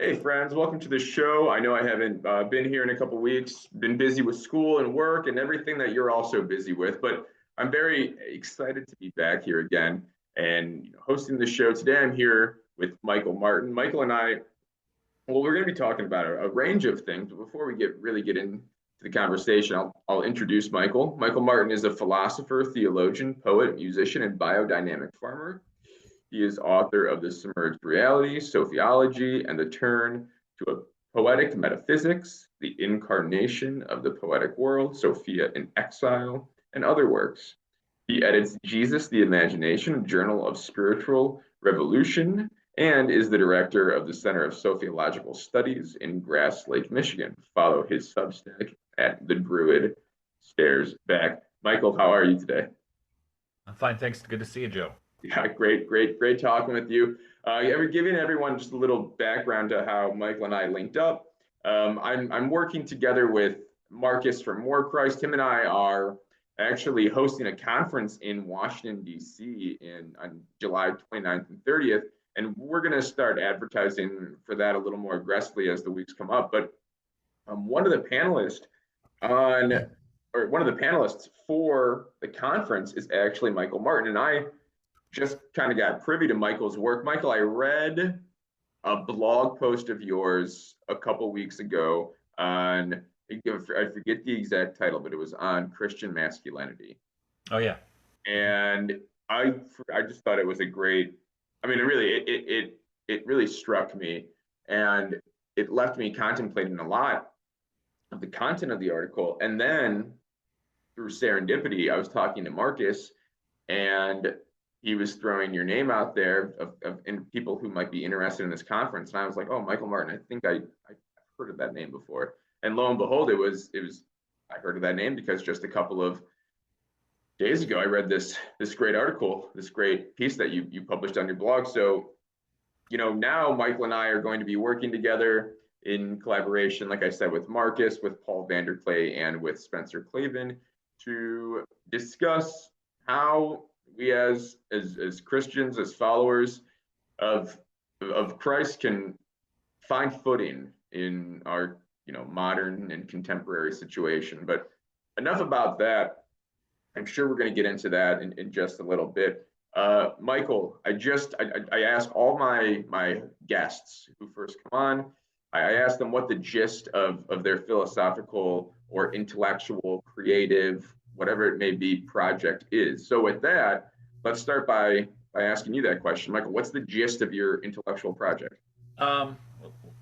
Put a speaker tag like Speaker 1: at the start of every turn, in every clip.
Speaker 1: Hey friends, welcome to the show. I know I haven't been here in a couple weeks, been busy with school and work and everything that you're also busy with, but I'm very excited to be back here again and hosting the show. Today I'm here with Michael Martin. Michael and I, well, we're going to be talking about a range of things, but before we really get into the conversation, I'll introduce Michael. Michael Martin is a philosopher, theologian, poet, musician, and biodynamic farmer. He is author of The Submerged Reality, Sophiology, and the Turn to a Poetic Metaphysics, The Incarnation of the Poetic World, Sophia in Exile, and other works. He edits Jesus the Imagination, Journal of Spiritual Revolution, and is the director of the Center of Sophiological Studies in Grass Lake, Michigan. Follow his Substack at The Druid Stares Back. Michael, how are you today?
Speaker 2: I'm fine, thanks. Good to see you, Joe.
Speaker 1: Yeah, great talking with you. Ever giving everyone just a little background to how Michael and I linked up. I'm working together with Marcus from More Christ. Him and I are actually hosting a conference in Washington, D.C. on July 29th and 30th. And we're going to start advertising for that a little more aggressively as the weeks come up. But one of the panelists on, or one of the panelists for the conference is actually Michael Martin. And I just kind of got privy to Michael's work. Michael, I read a blog post of yours a couple weeks ago on, I forget the exact title, but it was on Christian masculinity.
Speaker 2: Oh yeah.
Speaker 1: And I just thought it was a great, I mean, it really struck me, and it left me contemplating a lot of the content of the article. And then through serendipity, I was talking to Marcus, and he was throwing your name out there of people who might be interested in this conference. And I was like, oh, Michael Martin, I think I've heard of that name before. And lo and behold, I heard of that name because just a couple of days ago, I read this great article, this great piece that you published on your blog. So, now Michael and I are going to be working together in collaboration, like I said, with Marcus, with Paul VanderKlay, and with Spencer Klavan to discuss how we as Christians, as followers of Christ, can find footing in our modern and contemporary situation. But enough about that. I'm sure we're going to get into that in just a little bit. Michael, I ask all my guests who first come on, I ask them what the gist of their philosophical or intellectual, creative, whatever it may be, project is. So with that, let's start by asking you that question. Michael, what's the gist of your intellectual project?
Speaker 2: Um,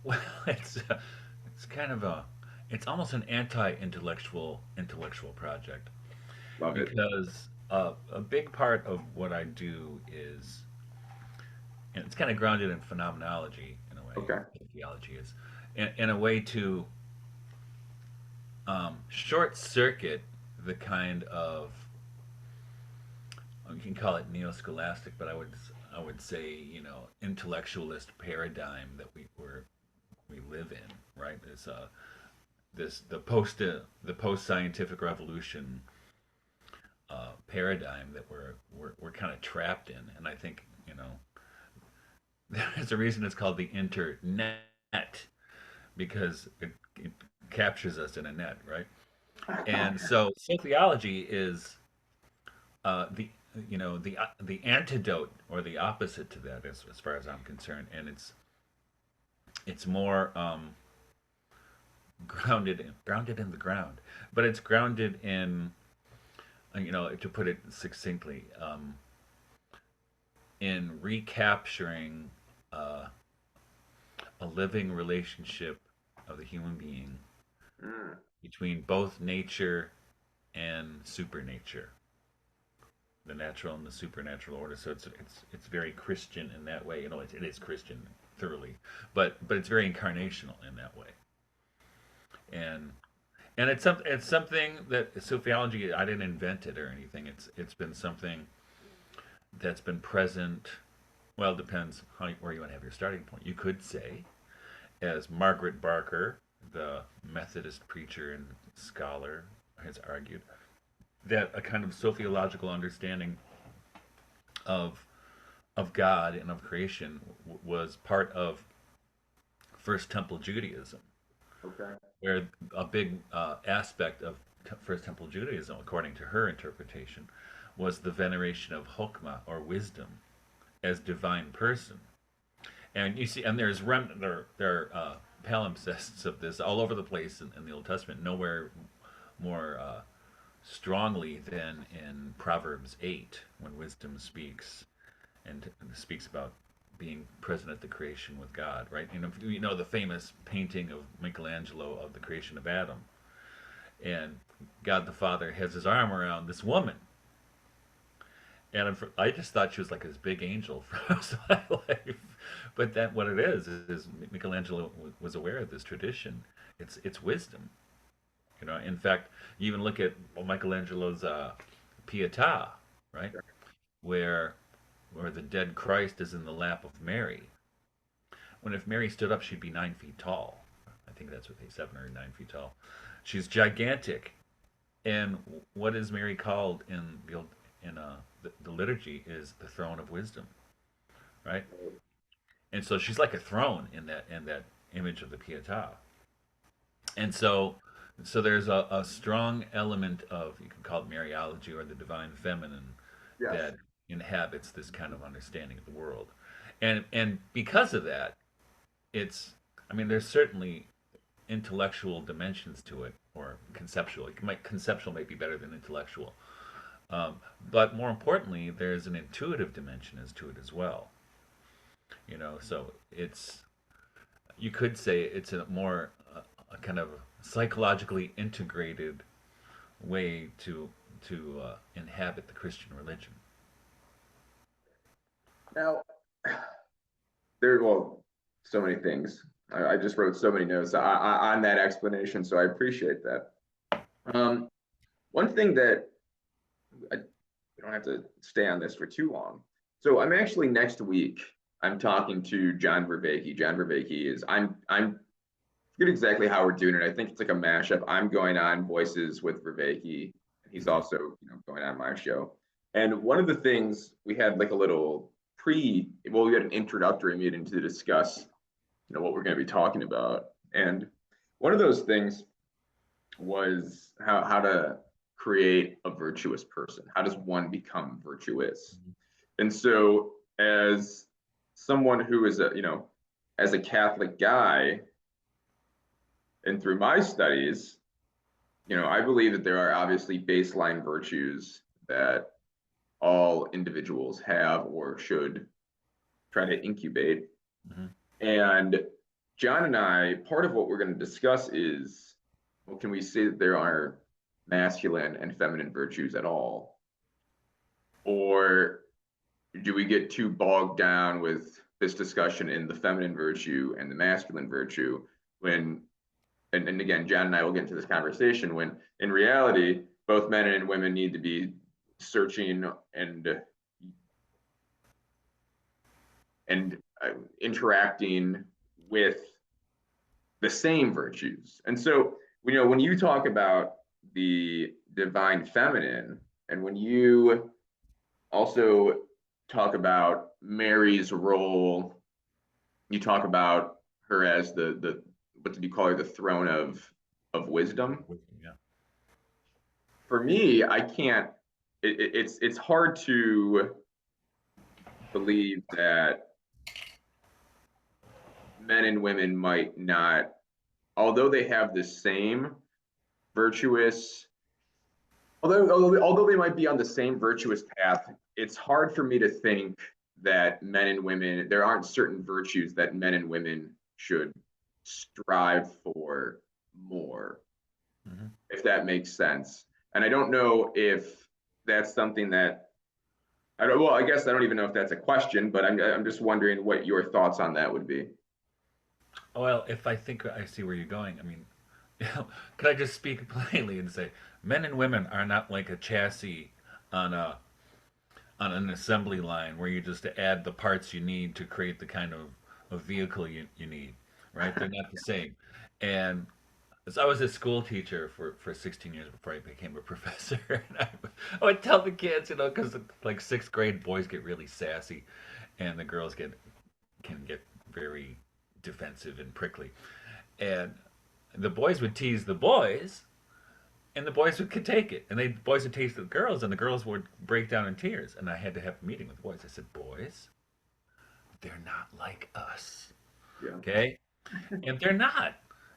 Speaker 2: well, it's kind of it's almost an anti-intellectual project
Speaker 1: Love it.
Speaker 2: because a big part of what I do is, and it's kind of grounded in phenomenology in a way.
Speaker 1: Okay.
Speaker 2: Theology is, in a way to short circuit the kind of, you can call it neo-scholastic, but I would say intellectualist paradigm that we live in, right? This the post scientific revolution paradigm that we're kind of trapped in, and I think there's a reason it's called the internet, because it captures us in a net, right? And so sociology is the the antidote or the opposite to that, as far as I'm concerned, and it's more grounded in the ground, but it's grounded in, to put it succinctly, in recapturing a living relationship of the human being
Speaker 1: Mm,
Speaker 2: between both nature and supernature, the natural and the supernatural order. So it's very Christian in that way. It is Christian thoroughly, but it's very incarnational in that way. And it's something that Sophiology, I didn't invent it or anything. It's been something that's been present. Well, it depends where you want to have your starting point. You could say, as Margaret Barker, the Methodist preacher and scholar, has argued, that a kind of sociological understanding of God and of creation was part of First Temple Judaism,
Speaker 1: Okay.
Speaker 2: where a big aspect of First Temple Judaism, according to her interpretation, was the veneration of Chokmah, or wisdom, as divine person. And you see, and there are palimpsests of this all over the place in the Old Testament. Nowhere more strongly than in Proverbs 8, when wisdom speaks and speaks about being present at the creation with God, right? You know the famous painting of Michelangelo of the creation of Adam, and God the Father has his arm around this woman, and I just thought she was like this big angel for most of my life. But that what it is Michelangelo was aware of this tradition. It's wisdom, you know. In fact, you even look at Michelangelo's Pietà, right, where the dead Christ is in the lap of Mary. When if Mary stood up, she'd be 9 feet tall. I think that's what they 7 or 9 feet tall. She's gigantic. And what is Mary called in the liturgy is the throne of wisdom, right? And so she's like a throne in that image of the Pietà. And so there's a strong element of, you can call it Mariology or the divine feminine,
Speaker 1: Yes.
Speaker 2: that inhabits this kind of understanding of the world. And because of that, it's, I mean, there's certainly intellectual dimensions to it, or conceptual. Conceptual might be better than intellectual. Um, but more importantly, there's an intuitive dimension as to it as well. You know, so it's, you could say it's a kind of psychologically integrated way to inhabit the Christian religion.
Speaker 1: Now, well, so many things. I just wrote so many notes on that explanation, so I appreciate that. Um, One thing that we don't have to stay on this for too long. So I'm actually next week. I'm talking to John Vervaeke. John Vervaeke is I'm forget exactly how we're doing it. I think it's like a mashup. I'm going on Voices with Vervaeke. He's also, going on my show. And one of the things we had like a little we had an introductory meeting to discuss, what we're going to be talking about. And one of those things was how to create a virtuous person. How does one become virtuous? And so, as someone who is as a Catholic guy, and through my studies, I believe that there are obviously baseline virtues that all individuals have or should try to incubate.
Speaker 2: Mm-hmm.
Speaker 1: And John and I, part of what we're going to discuss is, well, can we say that there are masculine and feminine virtues at all? Or do we get too bogged down with this discussion in the feminine virtue and the masculine virtue when, and again, John and I will get into this conversation, when in reality, both men and women need to be searching and interacting with the same virtues. And so, when you talk about the divine feminine, and when you also talk about Mary's role, you talk about her as the what did you call her, the throne of wisdom.
Speaker 2: Yeah.
Speaker 1: For me, I can't. It's hard to believe that men and women might not, although they have the same virtuous, although they might be on the same virtuous path, it's hard for me to think that men and women, there aren't certain virtues that men and women should strive for more,
Speaker 2: Mm-hmm.
Speaker 1: if that makes sense. And I don't know if that's something that I guess I don't even know if that's a question, but I'm just wondering what your thoughts on that would be.
Speaker 2: Well, if I think I see where you're going, I mean, could I just speak plainly and say, men and women are not like a chassis on an assembly line where you just add the parts you need to create the kind of vehicle you need, right? They're not the same. And so I was a school teacher for 16 years before I became a professor. And I would tell the kids, because like sixth grade boys get really sassy, and the girls can get very defensive and prickly. And the boys would tease the boys, and the boys could take it. And the boys would tease the girls, and the girls would break down in tears. And I had to have a meeting with the boys. I said, boys, they're not like us.
Speaker 1: Yeah.
Speaker 2: Okay? And they're not.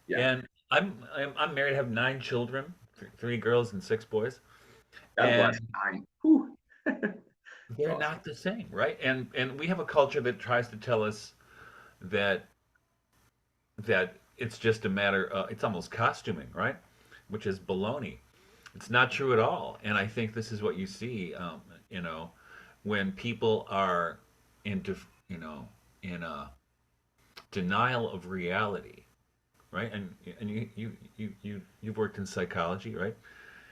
Speaker 1: Yeah.
Speaker 2: And I'm married, I have 9 children, 3 girls and 6 boys.
Speaker 1: God bless.
Speaker 2: And
Speaker 1: 9. Whew.
Speaker 2: they're
Speaker 1: Awesome.
Speaker 2: not the same, right? And we have a culture that tries to tell us that it's just a matter of, it's almost costuming, right? Which is baloney. It's not true at all. And I think this is what you see, when people are in, in a denial of reality, right? And you've worked in psychology, right?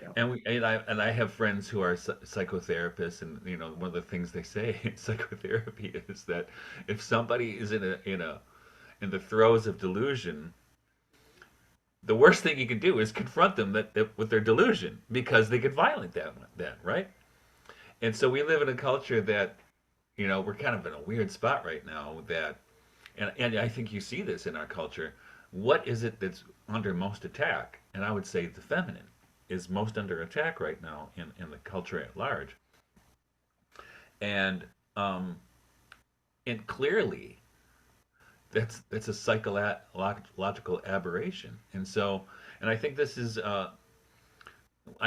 Speaker 1: Yeah.
Speaker 2: And I have friends who are psychotherapists, and one of the things they say in psychotherapy is that if somebody is in the throes of delusion, the worst thing you can do is confront them with their delusion, because they get violent that right? And so we live in a culture that, we're kind of in a weird spot right now, and I think you see this in our culture. What is it that's under most attack? And I would say the feminine is most under attack right now in the culture at large. And and clearly that's a psychological aberration. And I think this is, I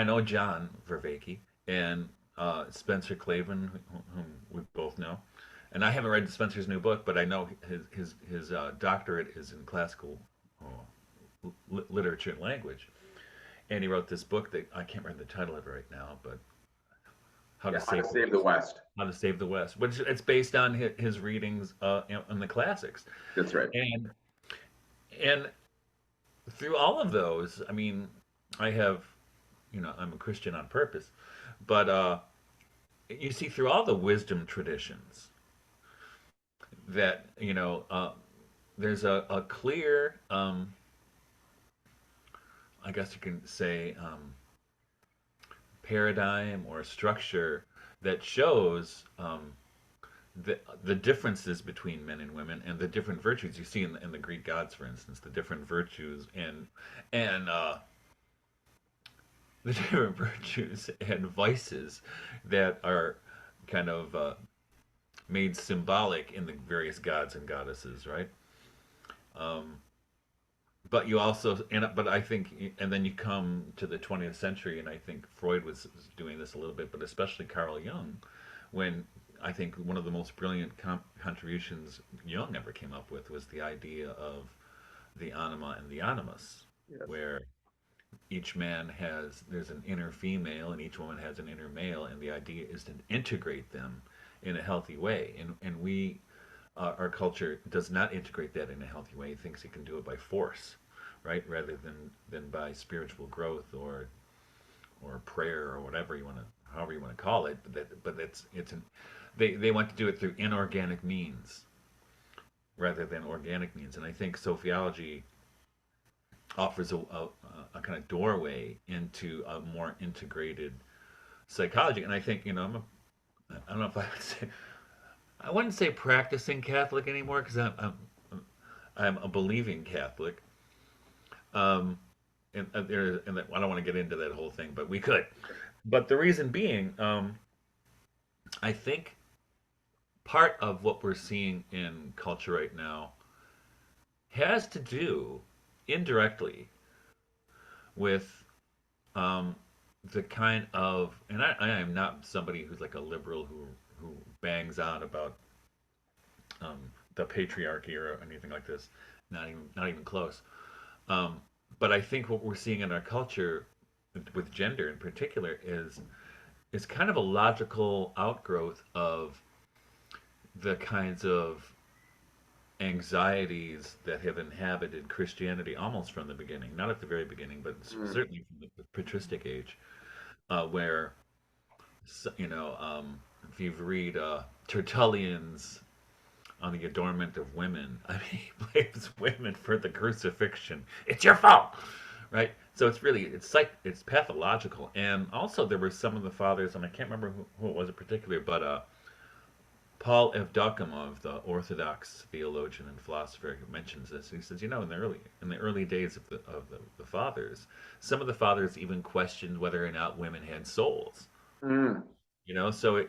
Speaker 2: know John Vervaeke and Spencer Klavan, whom we both know. And I haven't read Spencer's new book, but I know his doctorate is in classical literature and language. And he wrote this book that I can't remember the title of it right now, but How to
Speaker 1: Save the West.
Speaker 2: How to Save the West, which it's based on his readings in the classics.
Speaker 1: That's right.
Speaker 2: And through all of those, I mean, I'm a Christian on purpose, but you see through all the wisdom traditions that there's a clear, I guess you can say, paradigm or structure that shows the differences between men and women, and the different virtues you see in the Greek gods, for instance, the different virtues and the different virtues and vices that are kind of made symbolic in the various gods and goddesses, right? But you also, but I think, and then you come to the 20th century, and I think Freud was doing this a little bit, but especially Carl Jung, when I think one of the most brilliant contributions Jung ever came up with was the idea of the anima and the animus,
Speaker 1: Yes.
Speaker 2: where each man there's an inner female and each woman has an inner male, and the idea is to integrate them in a healthy way. And we, our culture does not integrate that in a healthy way. It thinks it can do it by force, right, rather than by spiritual growth or prayer or whatever however you want to call it. But they want to do it through inorganic means rather than organic means. And I think Sophiology offers a kind of doorway into a more integrated psychology. And I think, I don't know if I wouldn't say practicing Catholic anymore, because I'm a believing Catholic. And I don't want to get into that whole thing, but we could. But the reason being, I think part of what we're seeing in culture right now has to do indirectly with the kind of, and I am not somebody who's like a liberal who bangs on about the patriarchy or anything like this, not even close. But I think what we're seeing in our culture with gender in particular is kind of a logical outgrowth of the kinds of anxieties that have inhabited Christianity almost from the beginning, not at the very beginning, but certainly from the patristic age, where, if you read Tertullian's on the adornment of women, I mean, he blames women for the crucifixion. It's your fault, right? So it's pathological. And also there were some of the fathers, and I can't remember who it was in particular, but Paul Evdokimov, the Orthodox theologian and philosopher, mentions this. He says, in the early days of the fathers, some of the fathers even questioned whether or not women had souls.
Speaker 1: Mm.
Speaker 2: So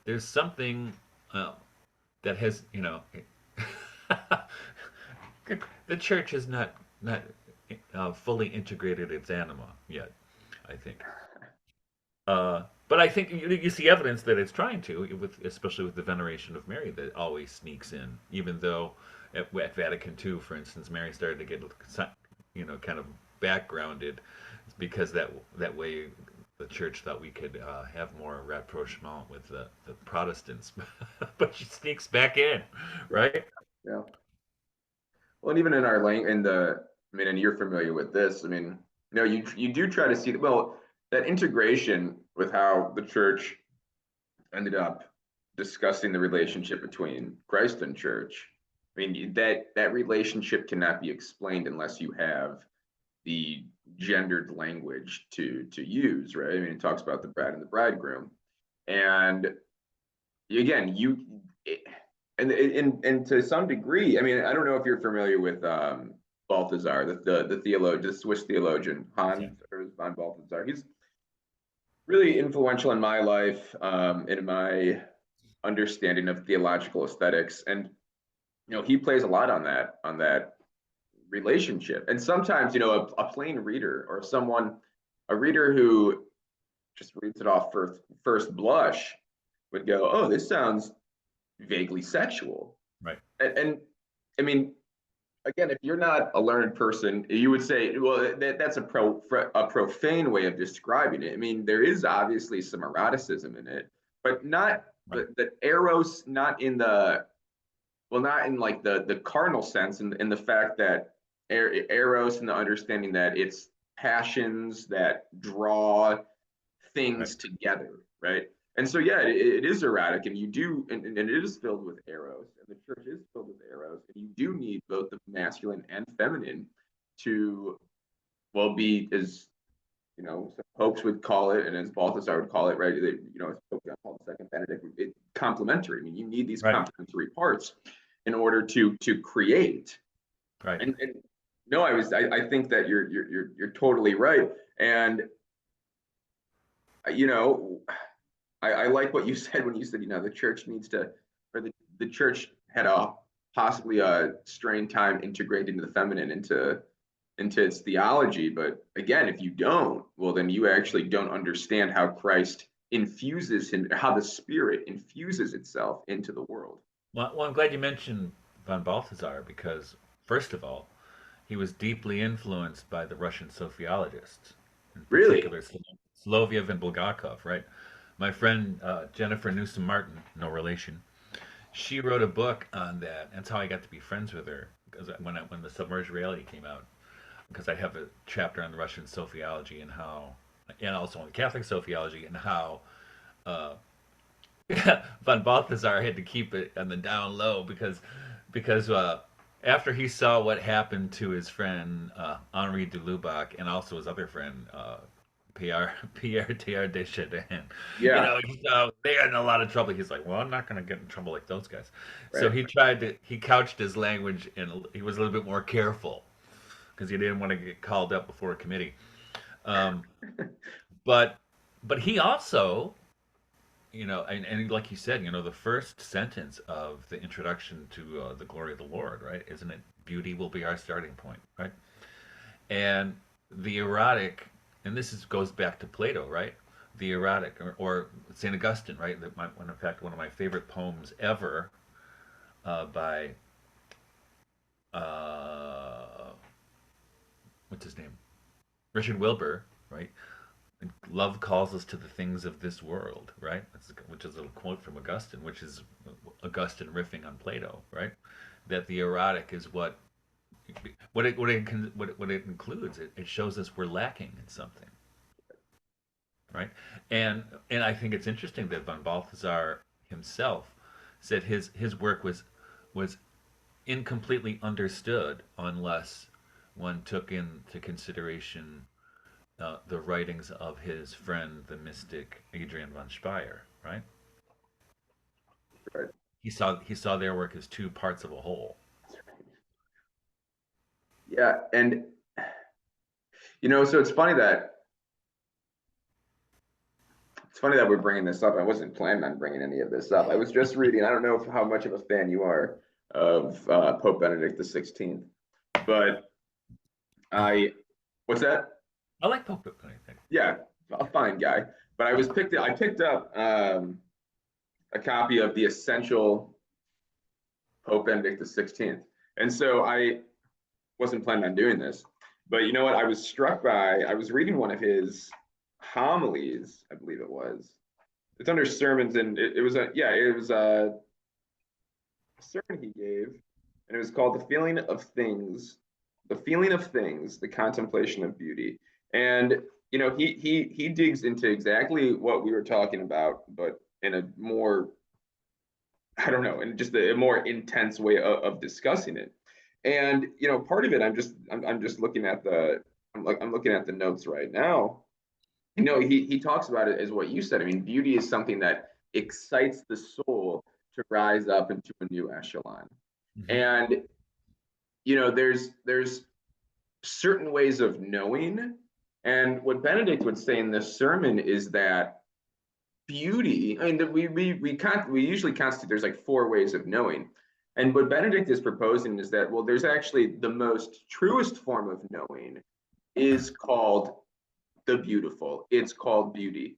Speaker 2: there's something uh, that has, the church has not fully integrated its anima yet, I think. But I think you see evidence that it's trying to, especially with the veneration of Mary, that always sneaks in. Even though at Vatican II, for instance, Mary started to get, kind of backgrounded, because that way the church thought we could have more rapprochement with the Protestants, but she sneaks back in,
Speaker 1: Yeah.
Speaker 2: right?
Speaker 1: Yeah. Well, and even in our language, I mean, and you're familiar with this. I mean, you do try to see that integration with how the church ended up discussing the relationship between Christ and church. I mean, that relationship cannot be explained unless you have the gendered language to use, right? I mean, it talks about the bride and the bridegroom, and again, and to some degree, I mean, I don't know if you're familiar with Balthasar, the theologian, the Swiss theologian,
Speaker 2: Yeah.
Speaker 1: Hans or von Balthasar. He's really influential in my life, in my understanding of theological aesthetics, and he plays a lot on that relationship. And sometimes, a plain reader or a reader who just reads it off first blush would go, "Oh, this sounds vaguely sexual."
Speaker 2: Right.
Speaker 1: And I mean, again, if you're not a learned person, you would say, well, that's a profane way of describing it. I mean, there is obviously some eroticism in it, but not
Speaker 2: Right.
Speaker 1: the eros, not in like the carnal sense, in the fact that eros and the understanding that it's passions that draw
Speaker 2: Right.
Speaker 1: things together, right? And so, yeah, it is erratic, and and it is filled with eros, and the church is filled with eros, and you do need both the masculine and feminine to, well, be as some popes would call it, and as Balthasar would call it, right? As Pope John Paul II, Benedict, complementary. I mean, you need these
Speaker 2: Right.
Speaker 1: complementary parts in order to create.
Speaker 2: Right.
Speaker 1: And no, I think that you're totally right, and you know I like what you said when you said, the church needs to, or the church had possibly a strained time integrating the feminine into its theology. But again, if you don't, well, then you actually don't understand how Christ how the Spirit infuses itself into the world.
Speaker 2: Well, I'm glad you mentioned von Balthasar because, first of all, he was deeply influenced by the Russian sociologists, in
Speaker 1: Really?
Speaker 2: particular Soloviev and Bulgakov, right? My friend Jennifer Newsom Martin, no relation, she wrote a book on that. That's how I got to be friends with her because when the Submerged Reality came out, because I have a chapter on the Russian sociology and also on Catholic sociology and how uh, von Balthasar had to keep it on the down low because after he saw what happened to his friend Henri de Lubac and also his other friend Pierre Teilhard de Chardin,
Speaker 1: Yeah.
Speaker 2: he saw they got in a lot of trouble. He's like, well, I'm not going to get in trouble like those guys. So
Speaker 1: Right.
Speaker 2: he couched his language and he was a little bit more careful because he didn't want to get called up before a committee. Um, but but he also and like you said, the first sentence of the introduction to the glory of the Lord, right? Isn't it? Beauty will be our starting point, right? And the erotic, and goes back to Plato, right? The erotic, or Saint Augustine, right? In fact, one of my favorite poems ever by uh, what's his name? Richard Wilbur, right? Love calls us to the things of this world, right? Which is a quote from Augustine, which is Augustine riffing on Plato, right? That the erotic is what it includes. It shows us we're lacking in something, right? And I think it's interesting that von Balthasar himself said his work was incompletely understood unless one took into consideration the writings of his friend, the mystic Adrian von Speyer, right?
Speaker 1: Right.
Speaker 2: He saw their work as two parts of a whole.
Speaker 1: Yeah, and so it's funny that we're bringing this up. I wasn't planning on bringing any of this up. I was just reading. I don't know how much of a fan you are of Pope Benedict XVI, but I, what's that?
Speaker 2: I like Pope Benedict.
Speaker 1: Yeah, a fine guy. But I picked up a copy of the Essential Pope Benedict XVI, and so I wasn't planning on doing this. But you know what? I was struck by. I was reading one of his homilies, I believe it was. It's under sermons, and it was a sermon he gave, and it was called the feeling of things, the contemplation of beauty. And he digs into exactly what we were talking about, but in a more, I don't know, in just a more intense way of discussing it. And part of it, I'm just looking at I'm looking at the notes right now. He talks about it as what you said. I mean, beauty is something that excites the soul to rise up into a new echelon.
Speaker 2: Mm-hmm.
Speaker 1: And there's certain ways of knowing. And what Benedict would say in this sermon is that beauty, I mean, we usually constitute there's like four ways of knowing. And what Benedict is proposing is that, well, there's actually the most truest form of knowing is called the beautiful. It's called beauty.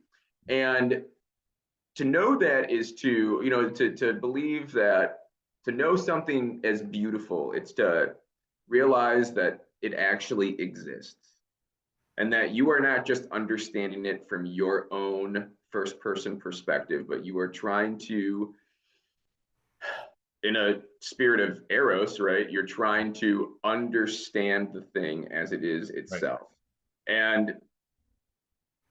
Speaker 1: And to know that is to believe that, to know something as beautiful, it's to realize that it actually exists, and that you are not just understanding it from your own first person perspective, but you are trying to, in a spirit of eros, right, you're trying to understand the thing as it is
Speaker 2: Right.
Speaker 1: itself. And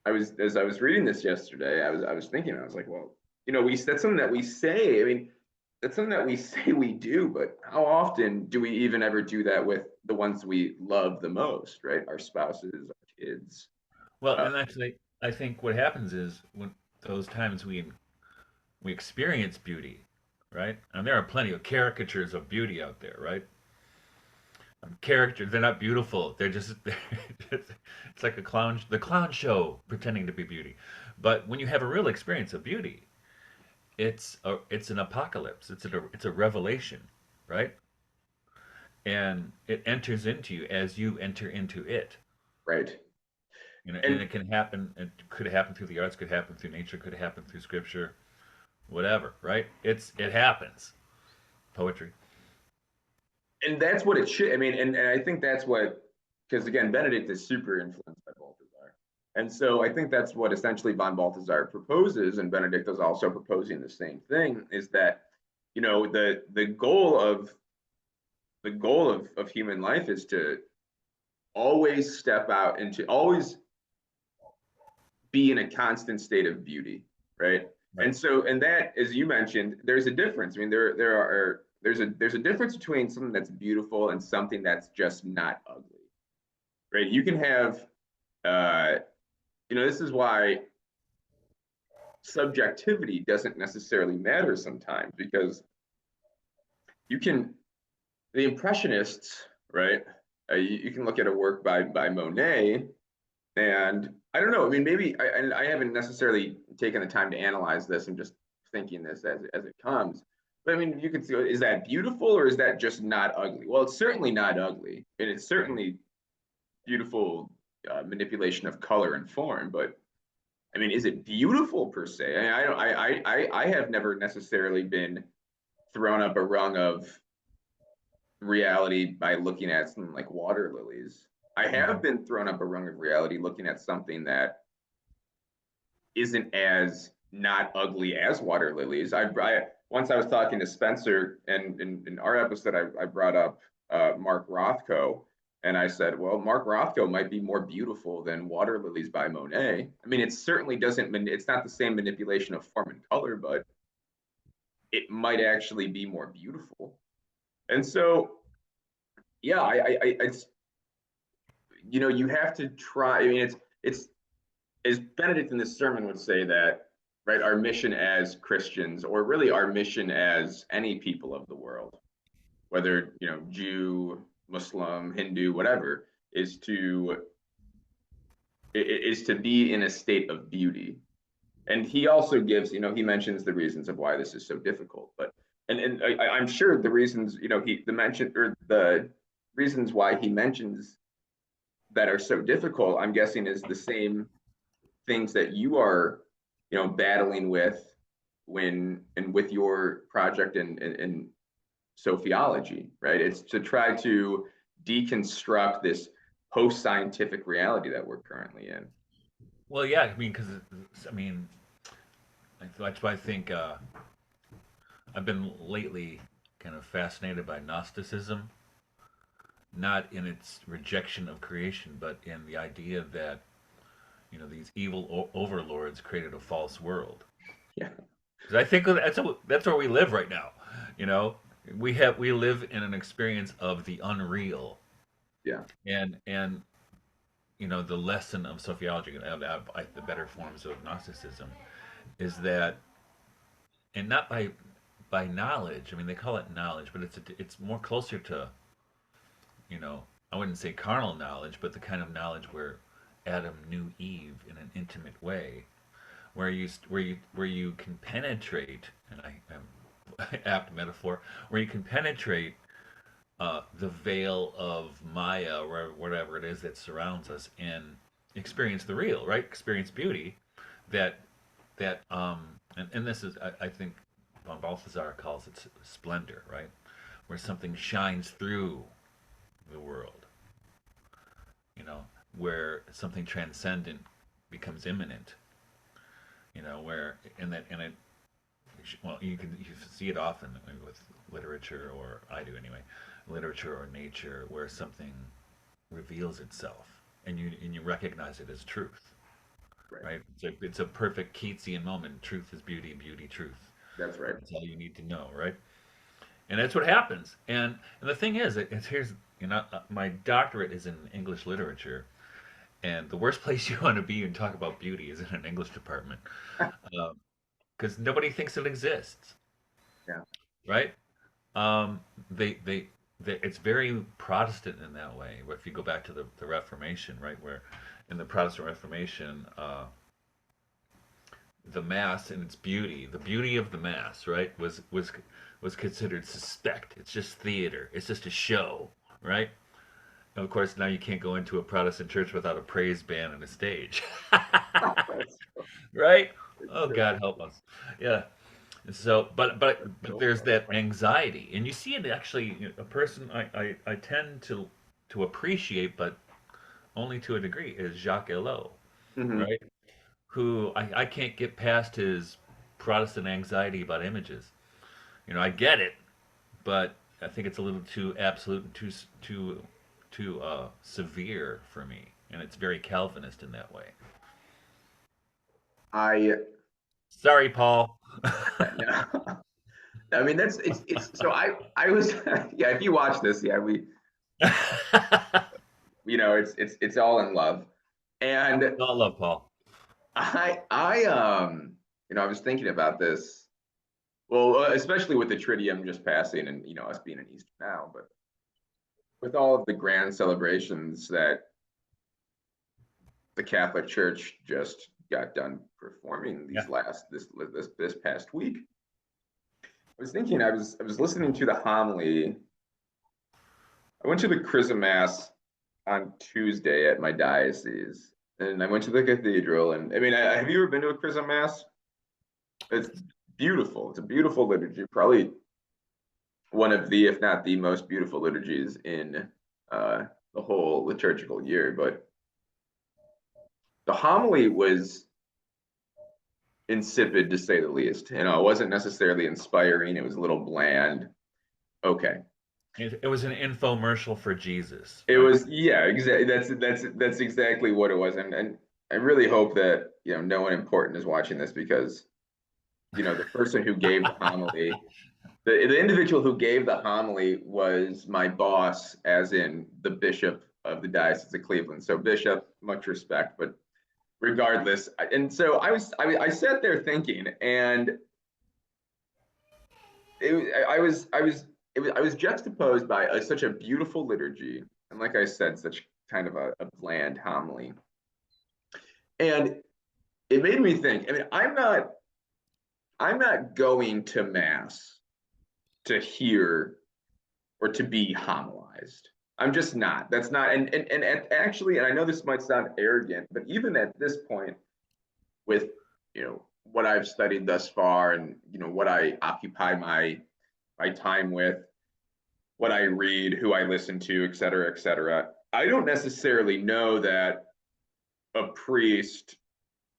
Speaker 1: as I was reading this yesterday, I was thinking, I was like, well, that's something that we say. I mean, that's something that we say we do, but how often do we even ever do that with the ones we love the most, right? Our spouses, our kids.
Speaker 2: Well,
Speaker 1: Uh,
Speaker 2: and actually, I think what happens is when those times we experience beauty, right? And there are plenty of caricatures of beauty out there, right? Characters, they're not beautiful. They're just, it's like the clown show pretending to be beauty. But when you have a real experience of beauty, it's an apocalypse. It's a revelation, right? And it enters into you as you enter into it.
Speaker 1: right.
Speaker 2: And
Speaker 1: And
Speaker 2: it can happen. It could happen through the arts, could happen through nature, could happen through scripture, whatever, right? It happens. Poetry.
Speaker 1: and that's what it should. I mean, and I think that's what, because again, Benedict is super influenced by Balthazar, and so I think that's what essentially von Balthazar proposes, and Benedict is also proposing the same thing. Is that the goal of human life is to always step out and to always be in a constant state of beauty, right?
Speaker 2: Right.
Speaker 1: And so, and that, as you mentioned, there's a difference. I mean, there's a difference between something that's beautiful and something that's just not ugly, right? You can have, uh, this is why subjectivity doesn't necessarily matter sometimes, because you can, the Impressionists, right? You can look at a work by Monet, and I don't know. I mean, maybe I haven't necessarily taken the time to analyze this. I'm just thinking this as it comes. But I mean, you could see, is that beautiful or is that just not ugly? Well, it's certainly not ugly, and it's
Speaker 2: Right.
Speaker 1: certainly beautiful manipulation of color and form. But I mean, is it beautiful per se? I mean, I don't. I have never necessarily been thrown up a rung of reality by looking at something like water lilies. I have
Speaker 2: Mhm.
Speaker 1: been thrown up a rung of reality looking at something that isn't as not ugly as water lilies. Once I was talking to Spencer, and in our episode, I brought up Mark Rothko, and I said, well, Mark Rothko might be more beautiful than water lilies by Monet. I mean, it certainly doesn't. It's not the same manipulation of form and color, but it might actually be more beautiful. And so, yeah, it's you have to try. I mean, it's as Benedict in this sermon would say that, right? Our mission as Christians, or really our mission as any people of the world, whether, Jew, Muslim, Hindu, whatever, is to be in a state of beauty. And he also gives, he mentions the reasons of why this is so difficult. But and I'm sure the reasons, the reasons why he mentions that are so difficult, I'm guessing is the same things that you are, battling with with your project in Sophiology, right? It's to try to deconstruct this post-scientific reality that we're currently in.
Speaker 2: Well, yeah, I mean, because I mean, that's why I think I've been lately kind of fascinated by Gnosticism, not in its rejection of creation, but in the idea that these evil overlords created a false world.
Speaker 1: Yeah.
Speaker 2: Because I think that's where we live right now. You know, we live in an experience of the unreal,
Speaker 1: Yeah.
Speaker 2: and the lesson of Sophiology, the better forms of Gnosticism, is that, and not by knowledge. I mean, they call it knowledge, but it's more closer to, I wouldn't say carnal knowledge, but the kind of knowledge where Adam knew Eve in an intimate way, where you can penetrate, and I am apt metaphor, where you can penetrate the veil of Maya, or whatever it is that surrounds us, and experience the real, right? Experience beauty, that and this is, I think von Balthasar calls it splendor, right? Where something shines through the world, where something transcendent becomes immanent, where and it well, you see it often with literature, or I do anyway, literature or nature, where something reveals itself, and you recognize it as truth,
Speaker 1: Right.
Speaker 2: right? It's a perfect Keatsian moment. Truth is beauty, beauty truth.
Speaker 1: That's right.
Speaker 2: That's all you need to know, right? And that's what happens. And the thing is, here's, my doctorate is in English literature, and the worst place you want to be and talk about beauty is in an English department, because nobody thinks it exists,
Speaker 1: Yeah.
Speaker 2: right? Um, it's very Protestant in that way. If you go back to the Reformation, right, where in the Protestant Reformation, the Mass and its beauty, the beauty of the Mass, right, was considered suspect. It's just theater. It's just a show, right? And of course, now you can't go into a Protestant church without a praise band and a stage, right? Oh, God help us. Yeah. So, but there's that anxiety, and you see it actually. A person I tend to appreciate, but only to a degree, is Jacques Ellul,
Speaker 1: Mm-hmm.
Speaker 2: right? Who I can't get past his Protestant anxiety about images. I get it, but I think it's a little too absolute and too severe for me, and it's very Calvinist in that way.
Speaker 1: I
Speaker 2: Sorry, Paul.
Speaker 1: no. I mean, it's so I was yeah, if you watch this, yeah, it's all in love. And
Speaker 2: I love Paul.
Speaker 1: I was thinking about this, well, especially with the Triduum just passing, and us being in Easter now, but with all of the grand celebrations that the Catholic Church just got done performing
Speaker 2: Yeah.
Speaker 1: this past week. I was thinking, I was listening to the homily. I went to the Chrism Mass on Tuesday at my diocese, and I went to the cathedral. And I mean, have you ever been to a Chrism Mass? It's beautiful. It's a beautiful liturgy, probably one of the, if not the most beautiful liturgies in the whole liturgical year. But the homily was insipid, to say the least. It wasn't necessarily inspiring. It was a little bland. Okay.
Speaker 2: It was an infomercial for Jesus.
Speaker 1: It
Speaker 2: Right?
Speaker 1: was, yeah, exactly. That's exactly what it was. And I really hope that no one important is watching this, because the person who gave the homily, the individual who gave the homily was my boss, as in the bishop of the Diocese of Cleveland. So bishop, much respect, but regardless, and so I sat there thinking, and I was juxtaposed by such a beautiful liturgy, and like I said, such kind of a bland homily, and it made me think. I mean, I'm not going to mass to hear or to be homilized. I'm just not. That's not. And actually, and I know this might sound arrogant, but even at this point, with what I've studied thus far, and what I occupy my time with, what I read, who I listen to, et cetera, et cetera. I don't necessarily know that a priest,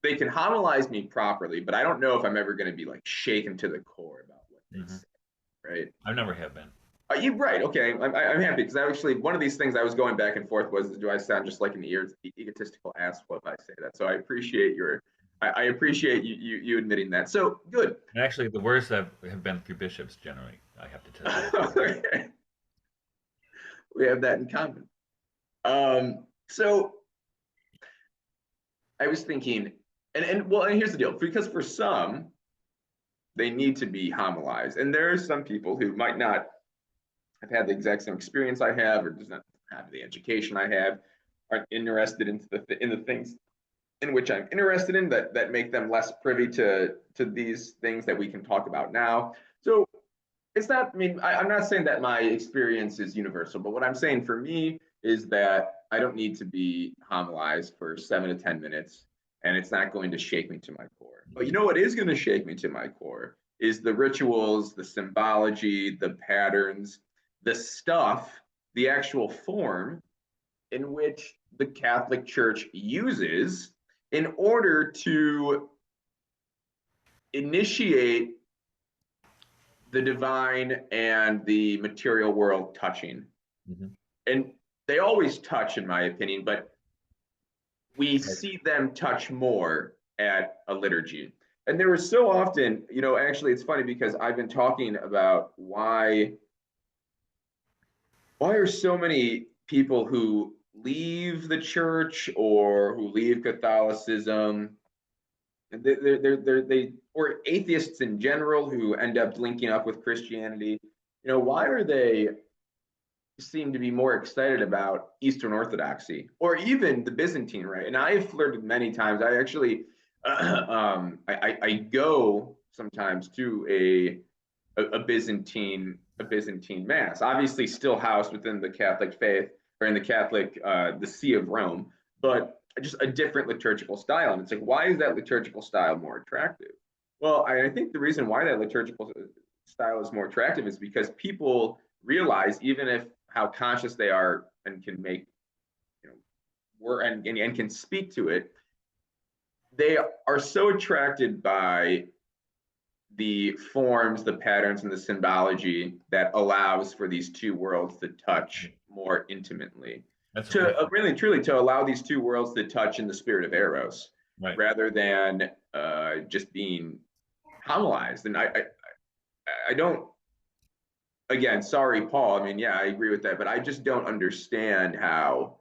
Speaker 1: they can homilize me properly, but I don't know if I'm ever going to be like shaken to the core about what they
Speaker 2: Hmm.
Speaker 1: say, right?
Speaker 2: I never have been.
Speaker 1: You right? Okay, I'm happy because actually one of these things I was going back and forth was, do I sound just like an egotistical asswipe if I say that? So I appreciate I appreciate you admitting that. So good.
Speaker 2: And actually, the worst have been through bishops generally. I have to tell you.
Speaker 1: Okay. We have that in common. So I was thinking, and here's the deal, because for some they need to be homilized, and there are some people who might not have had the exact same experience I have, or does not have the education I have, aren't interested in the things in which I'm interested in, that make them less privy to these things that we can talk about now. So it's not. I mean, I'm not saying that my experience is universal, but what I'm saying for me is that I don't need to be homilized for 7 to 10 minutes, and it's not going to shake me to my core. But you know what is going to shake me to my core is the rituals, the symbology, the patterns, the stuff, the actual form in which the Catholic Church uses in order to initiate the divine and the material world touching.
Speaker 2: Hmm.
Speaker 1: And they always touch, in my opinion, but we
Speaker 2: Right.
Speaker 1: see them touch more at a liturgy. And there was so often, actually, it's funny because I've been talking about why are so many people who leave the church or who leave Catholicism, they or atheists in general who end up linking up with Christianity, why are they seem to be more excited about Eastern Orthodoxy or even the Byzantine rite? And I've flirted many times. I actually, I go sometimes to a Byzantine mass, obviously still housed within the Catholic faith, or in the Catholic, the See of Rome, but just a different liturgical style. And it's like, why is that liturgical style more attractive? Well, I think the reason why that liturgical style is more attractive is because people realize, even if how conscious they are and can make, and can speak to it, they are so attracted by the forms, the patterns, and the symbology that allows for these two worlds to touch more intimately.
Speaker 2: That's
Speaker 1: To really, truly, to allow these two worlds to touch in the spirit of Eros,
Speaker 2: right.
Speaker 1: rather than just being homilized. And I don't. Again, sorry, Paul. I mean, yeah, I agree with that, but I just don't understand how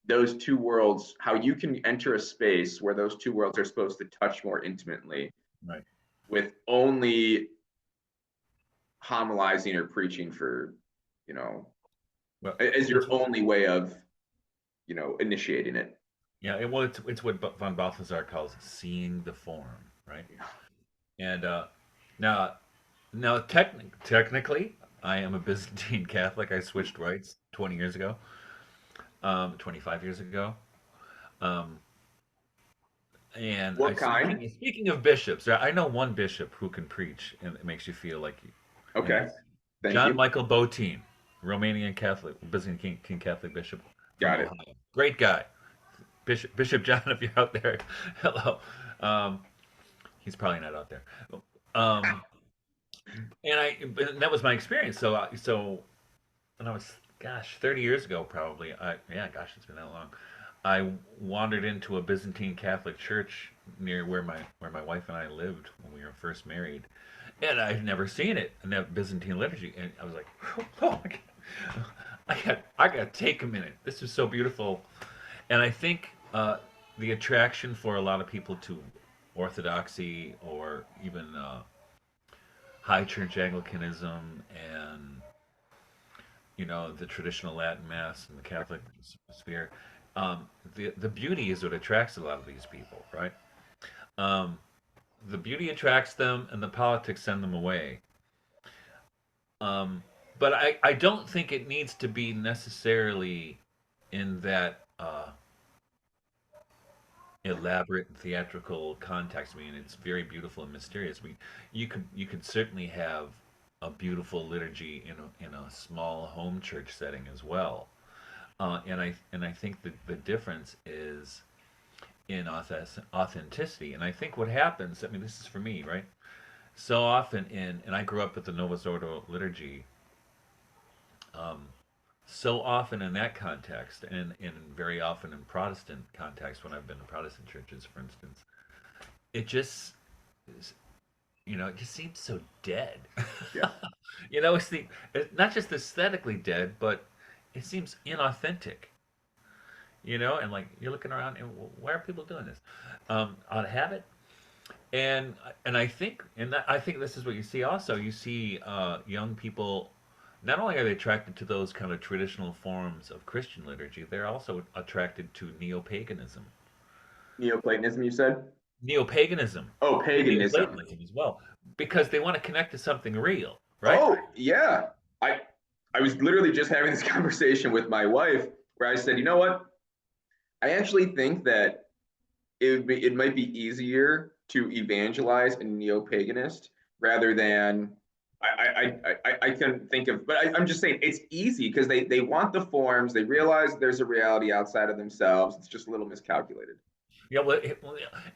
Speaker 1: those two worlds, how you can enter a space where those two worlds are supposed to touch more intimately
Speaker 2: Right.
Speaker 1: with only homilizing or preaching for, you know,
Speaker 2: Well,
Speaker 1: as your only way of, initiating it.
Speaker 2: yeah. Well, it's what von Balthasar calls seeing the form, right? And now, technically, I am a Byzantine Catholic. I switched rites 20 years ago, 25 years ago. Um, and
Speaker 1: What kind?
Speaker 2: speaking of bishops, I know one bishop who can preach, and it makes you feel like you. And
Speaker 1: Okay,
Speaker 2: it's
Speaker 1: thank
Speaker 2: John
Speaker 1: you.
Speaker 2: Michael Botein, Romanian Catholic, Byzantine Catholic bishop from
Speaker 1: Got it.
Speaker 2: Ohio. Great guy, Bishop John. If you're out there, hello. Um, he's probably not out there. Um, and that was my experience. So when I was, gosh, 30 years ago, probably. Yeah, gosh, it's been that long. I wandered into a Byzantine Catholic church near where my wife and I lived when we were first married, and I'd never seen it in that Byzantine liturgy, and I was like, oh, I got to take a minute. This is so beautiful, and I think the attraction for a lot of people to Orthodoxy or even High Church Anglicanism and the traditional Latin Mass and the Catholic sphere. The beauty is what attracts a lot of these people, right? Um, the beauty attracts them, and the politics send them away. Um, but I don't think it needs to be necessarily in that elaborate theatrical context. I mean, it's very beautiful and mysterious. You could certainly have a beautiful liturgy in a small home church setting as well. And I think that the difference is in authenticity. And I think what happens, I mean, this is for me, right? So often and I grew up with the Novus Ordo liturgy. Um, so often in that context, and very often in Protestant context, when I've been to Protestant churches, for instance, it just, it just seems so dead.
Speaker 1: Yeah.
Speaker 2: It's not just aesthetically dead, but it seems inauthentic. And like you're looking around, and why are people doing this? Out of habit, and I think this is what you see. Also, you see young people. Not only are they attracted to those kind of traditional forms of Christian liturgy, they're also attracted to neo-paganism,
Speaker 1: Neoplatonism, you said?
Speaker 2: neo-paganism,
Speaker 1: Oh,
Speaker 2: and
Speaker 1: paganism.
Speaker 2: Neoplatonism as well, because they want to connect to something real, right?
Speaker 1: Oh, yeah. I I was literally just having this conversation with my wife where I said, you know what? I actually think that it might be easier to evangelize a neo-paganist rather than I can think of, but I'm just saying it's easy because they want the forms, they realize there's a reality outside of themselves. It's just a little miscalculated.
Speaker 2: Yeah, well,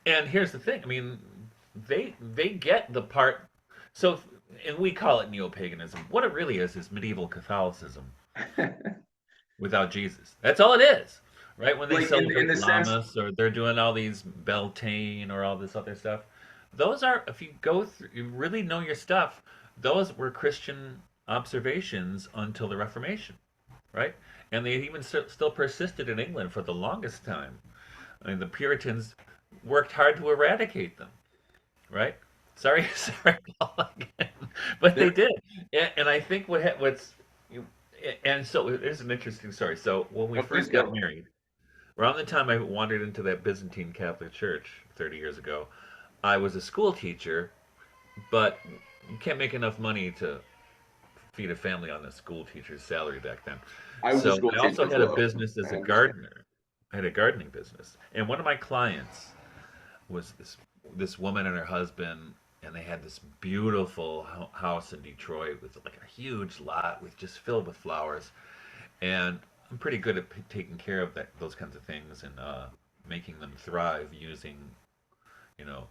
Speaker 2: and here's the thing. I mean, they get the part. So, and we call it neo-paganism. What it really is medieval Catholicism without Jesus. That's all it is, right? When they
Speaker 1: Like in
Speaker 2: celebrate
Speaker 1: the sense,
Speaker 2: Lammas or they're doing all these Beltane or all this other stuff, those are, if you go through, you really know your stuff, those were Christian observations until the Reformation, right? And they even still persisted in England for the longest time. I mean, the Puritans worked hard to eradicate them, right? Sorry, sorry, Paul, again, but they
Speaker 1: there,
Speaker 2: did, and I think what's and so there's an interesting story. So when we
Speaker 1: oh, please
Speaker 2: first got
Speaker 1: go.
Speaker 2: married, around the time I wandered into that Byzantine Catholic Church 30 years ago, I was a school teacher, but you can't make enough money to feed a family on a school teacher's salary back then.
Speaker 1: I was a
Speaker 2: So
Speaker 1: school
Speaker 2: I
Speaker 1: teacher
Speaker 2: also
Speaker 1: as
Speaker 2: had a
Speaker 1: well.
Speaker 2: business as
Speaker 1: I
Speaker 2: a
Speaker 1: understand.
Speaker 2: gardener. I had a gardening business, and one of my clients was this woman and her husband, and they had this beautiful house in Detroit with like a huge lot with just filled with flowers. And I'm pretty good at taking care of those kinds of things and making them thrive using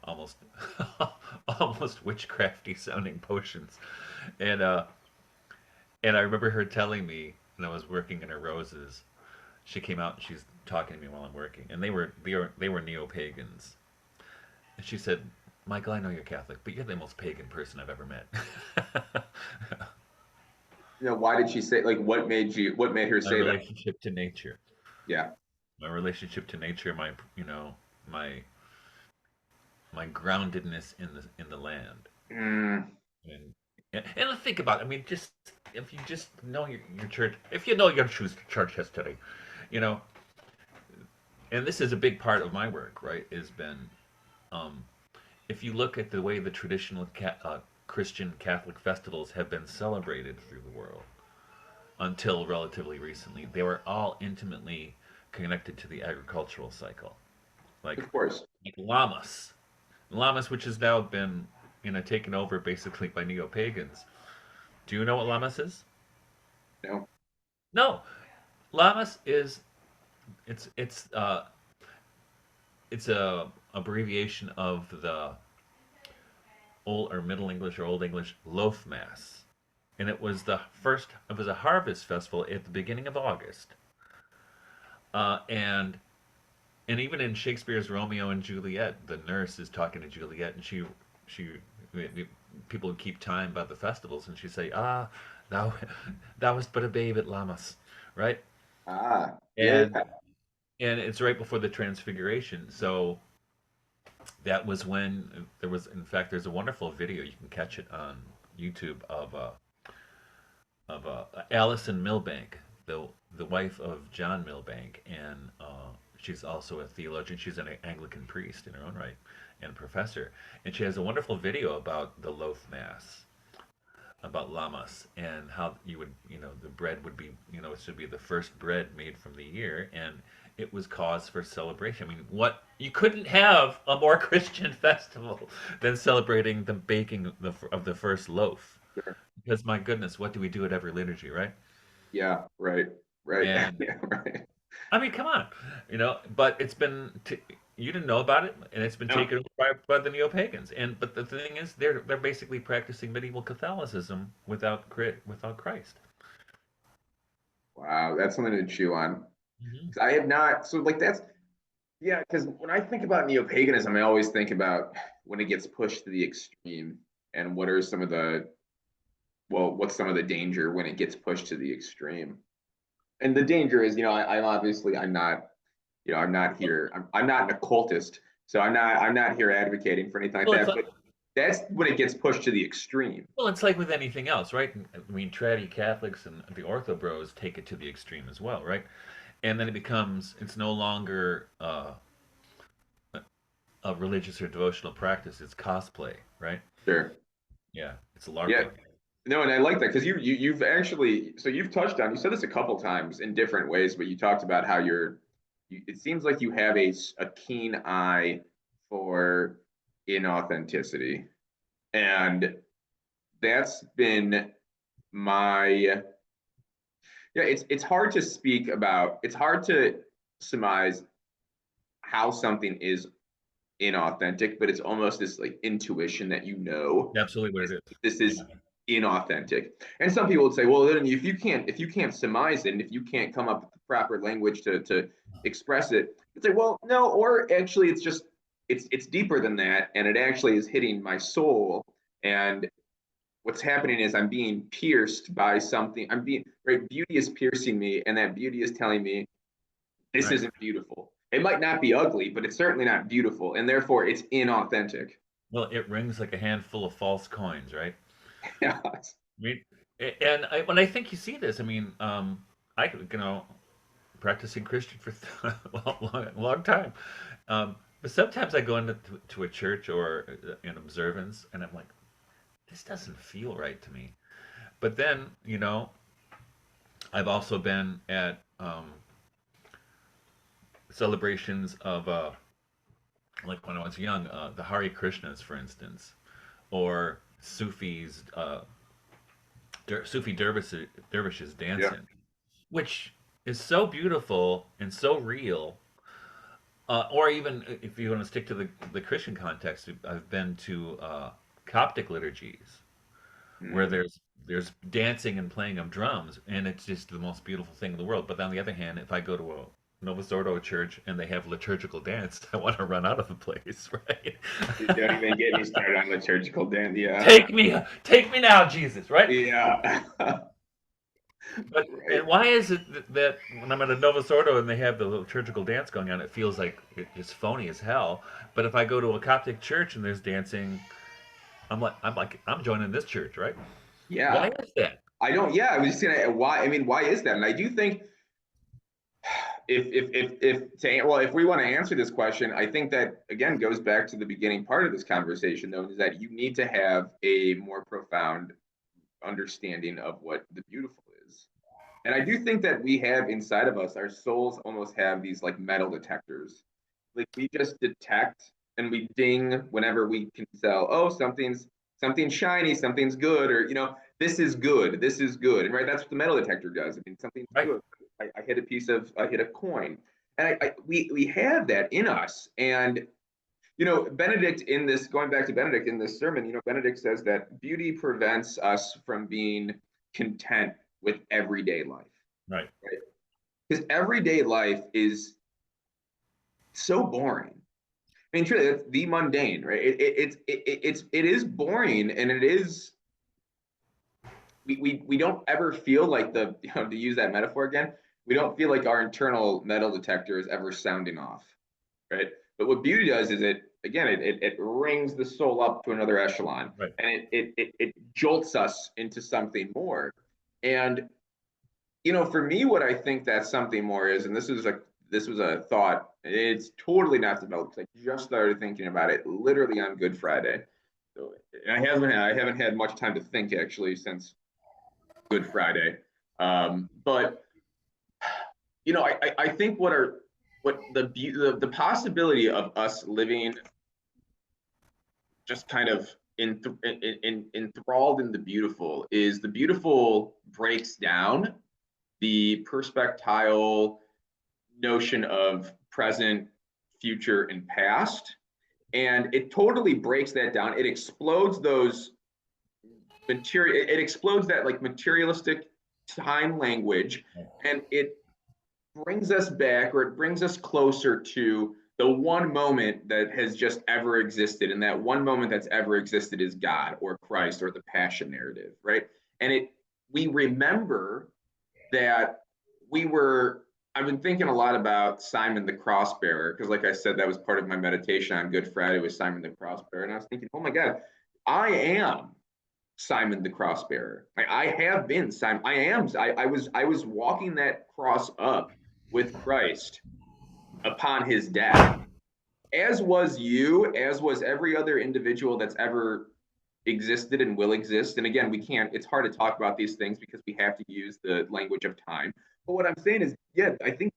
Speaker 2: almost almost witchcrafty sounding potions. And uh, and I remember her telling me when I was working in her roses. She came out and she's talking to me while I'm working, and they were neo pagans. And she said, Michael, I know you're Catholic, but you're the most pagan person I've ever met.
Speaker 1: Why did she say, like, what made her
Speaker 2: My
Speaker 1: say that?
Speaker 2: relationship to nature.
Speaker 1: Yeah.
Speaker 2: My relationship to nature, my my groundedness in the land.
Speaker 1: Mm,
Speaker 2: And and think about it. I mean, just if you just know your church, if you know your church history, you know, and this is a big part of my work, right? Has been um, if you look at the way the traditional Christian Catholic festivals have been celebrated through the world until relatively recently, they were all intimately connected to the agricultural cycle, like
Speaker 1: of course.
Speaker 2: like Lammas, which has now been taken over basically by neo pagans. Do you know what Lammas is?
Speaker 1: No.
Speaker 2: No, Lammas is it's it's a abbreviation of the Old or Middle English or Old English loaf mass, and it was a harvest festival at the beginning of August, and even in Shakespeare's Romeo and Juliet, the nurse is talking to Juliet, and she people would keep time by the festivals, and she'd say, "Ah, thou thou wast but a babe at Lammas," right?
Speaker 1: Ah,
Speaker 2: And
Speaker 1: yeah.
Speaker 2: and it's right before the Transfiguration. So that was when there was, in fact, there's a wonderful video, you can catch it on YouTube, of Allison Milbank, the wife of John Milbank, and she's also a theologian. She's an Anglican priest in her own right and a professor, and she has a wonderful video about the loaf mass, about lamas, and how you would, the bread would be, it should be the first bread made from the year, and it was cause for celebration. I mean, what, you couldn't have a more Christian festival than celebrating the baking of the first loaf.
Speaker 1: Sure.
Speaker 2: Because my goodness, what do we do at every liturgy, right?
Speaker 1: Yeah, right, right.
Speaker 2: And
Speaker 1: Yeah, right.
Speaker 2: I mean, come on, but you didn't know about it, and it's been
Speaker 1: No.
Speaker 2: taken over by the neo-pagans. And but the thing is, they're basically practicing medieval Catholicism without Christ.
Speaker 1: Wow, that's something to chew on.
Speaker 2: Hmm.
Speaker 1: 'Cause I have not, so like that's, yeah, because when I think about neo-paganism, I always think about when it gets pushed to the extreme and what are some of the, well, what's some of the danger when it gets pushed to the extreme. And the danger is, I'm obviously, I'm not, I'm not here, I'm not an occultist, so I'm not here advocating for anything like
Speaker 2: Well, it's
Speaker 1: that,
Speaker 2: like,
Speaker 1: but that's when it gets pushed to the extreme.
Speaker 2: well, it's like with anything else, right? I mean, tradi Catholics and the Ortho Bros take it to the extreme as well, right? And then it's no longer a religious or devotional practice. It's cosplay, right?
Speaker 1: Sure.
Speaker 2: Yeah, it's
Speaker 1: Yeah.
Speaker 2: LARPing.
Speaker 1: No, and I like that because you've actually, so you've touched on, you said this a couple times in different ways, but you talked about how it seems like you have a keen eye for inauthenticity. And that's been my, yeah, it's hard to speak about, it's hard to surmise how something is inauthentic, but it's almost this like intuition that
Speaker 2: Absolutely what
Speaker 1: this,
Speaker 2: it is.
Speaker 1: this
Speaker 2: Yeah.
Speaker 1: is inauthentic. And some people would say, well, then if you can't surmise it, and if you can't come up with the proper language to express it, it's like, well, no, or actually it's deeper than that, and it actually is hitting my soul. And what's happening is I'm being pierced by something. I'm being right, beauty is piercing me, and that beauty is telling me this
Speaker 2: Right.
Speaker 1: isn't beautiful. It might not be ugly, but it's certainly not beautiful, and therefore it's inauthentic.
Speaker 2: Well, it rings like a handful of false coins, right?
Speaker 1: Yeah.
Speaker 2: I mean, and when I think you see this, I mean, I could, practicing Christian for a long time. But sometimes I go into to a church or an observance, and I'm like, this doesn't feel right to me. But then, I've also been at celebrations of, like when I was young, the Hare Krishnas, for instance, or Sufis, Sufi dervishes
Speaker 1: Yeah.
Speaker 2: dancing, which is so beautiful and so real. Or even if you want to stick to the Christian context, I've been to Coptic liturgies where
Speaker 1: Mm.
Speaker 2: there's dancing and playing of drums, and it's just the most beautiful thing in the world. But on the other hand, if I go to a Novus Ordo church and they have liturgical dance, I want to run out of the place, right?
Speaker 1: Don't even get me started on liturgical dance. Yeah.
Speaker 2: Take me now, Jesus, right?
Speaker 1: Yeah.
Speaker 2: But
Speaker 1: Right.
Speaker 2: and why is it that when I'm at a Novus Ordo and they have the liturgical dance going on, it feels like it's phony as hell? But if I go to a Coptic church and there's dancing, I'm joining this church, right? Why
Speaker 1: Yeah.
Speaker 2: is that?
Speaker 1: I don't, yeah, I was just gonna, why, I mean, why is that? And I do think if we want to answer this question, I think that again goes back to the beginning part of this conversation, though, is that you need to have a more profound understanding of what the beautiful is. And I do think that we have inside of us, our souls almost have these like metal detectors. Like we just detect and we ding whenever we can tell, oh, something's shiny, something's good, or this is good, this is good. And right, that's what the metal detector does. I mean, something's
Speaker 2: Right.
Speaker 1: good. I hit a coin. And we have that in us. And Benedict in this, going back to Benedict in this sermon, Benedict says that beauty prevents us from being content with everyday life,
Speaker 2: Right.
Speaker 1: right? Because everyday life is so boring. I mean, truly, it's the mundane, right? It is boring, and it is we don't ever feel like to use that metaphor again. we don't feel like our internal metal detector is ever sounding off, right? But what beauty does is it rings the soul up to another echelon,
Speaker 2: Right.
Speaker 1: and it jolts us into something more. And for me, what I think that something more is, and this was a thought. It's totally not developed. I just started thinking about it literally on Good Friday. So I haven't had much time to think actually since Good Friday. But I think the possibility of us living just kind of enthralled in the beautiful is the beautiful breaks down the perspectile notion of present, future, and past. And it totally breaks that down. It explodes those it explodes that like materialistic time language, and it brings us back, or it brings us closer to the one moment that has just ever existed. And that one moment that's ever existed is God or
Speaker 2: Right.
Speaker 1: Christ or the passion narrative, right? And we remember that we were I've been thinking a lot about Simon the Crossbearer, because like I said, that was part of my meditation on Good Friday, was Simon the Crossbearer. And I was thinking, oh my God, I am Simon the Crossbearer. I have been Simon. I was walking that cross up with Christ upon his death, as was you, as was every other individual that's ever existed and will exist. And again, it's hard to talk about these things because we have to use the language of time. But what I'm saying is, yeah, I think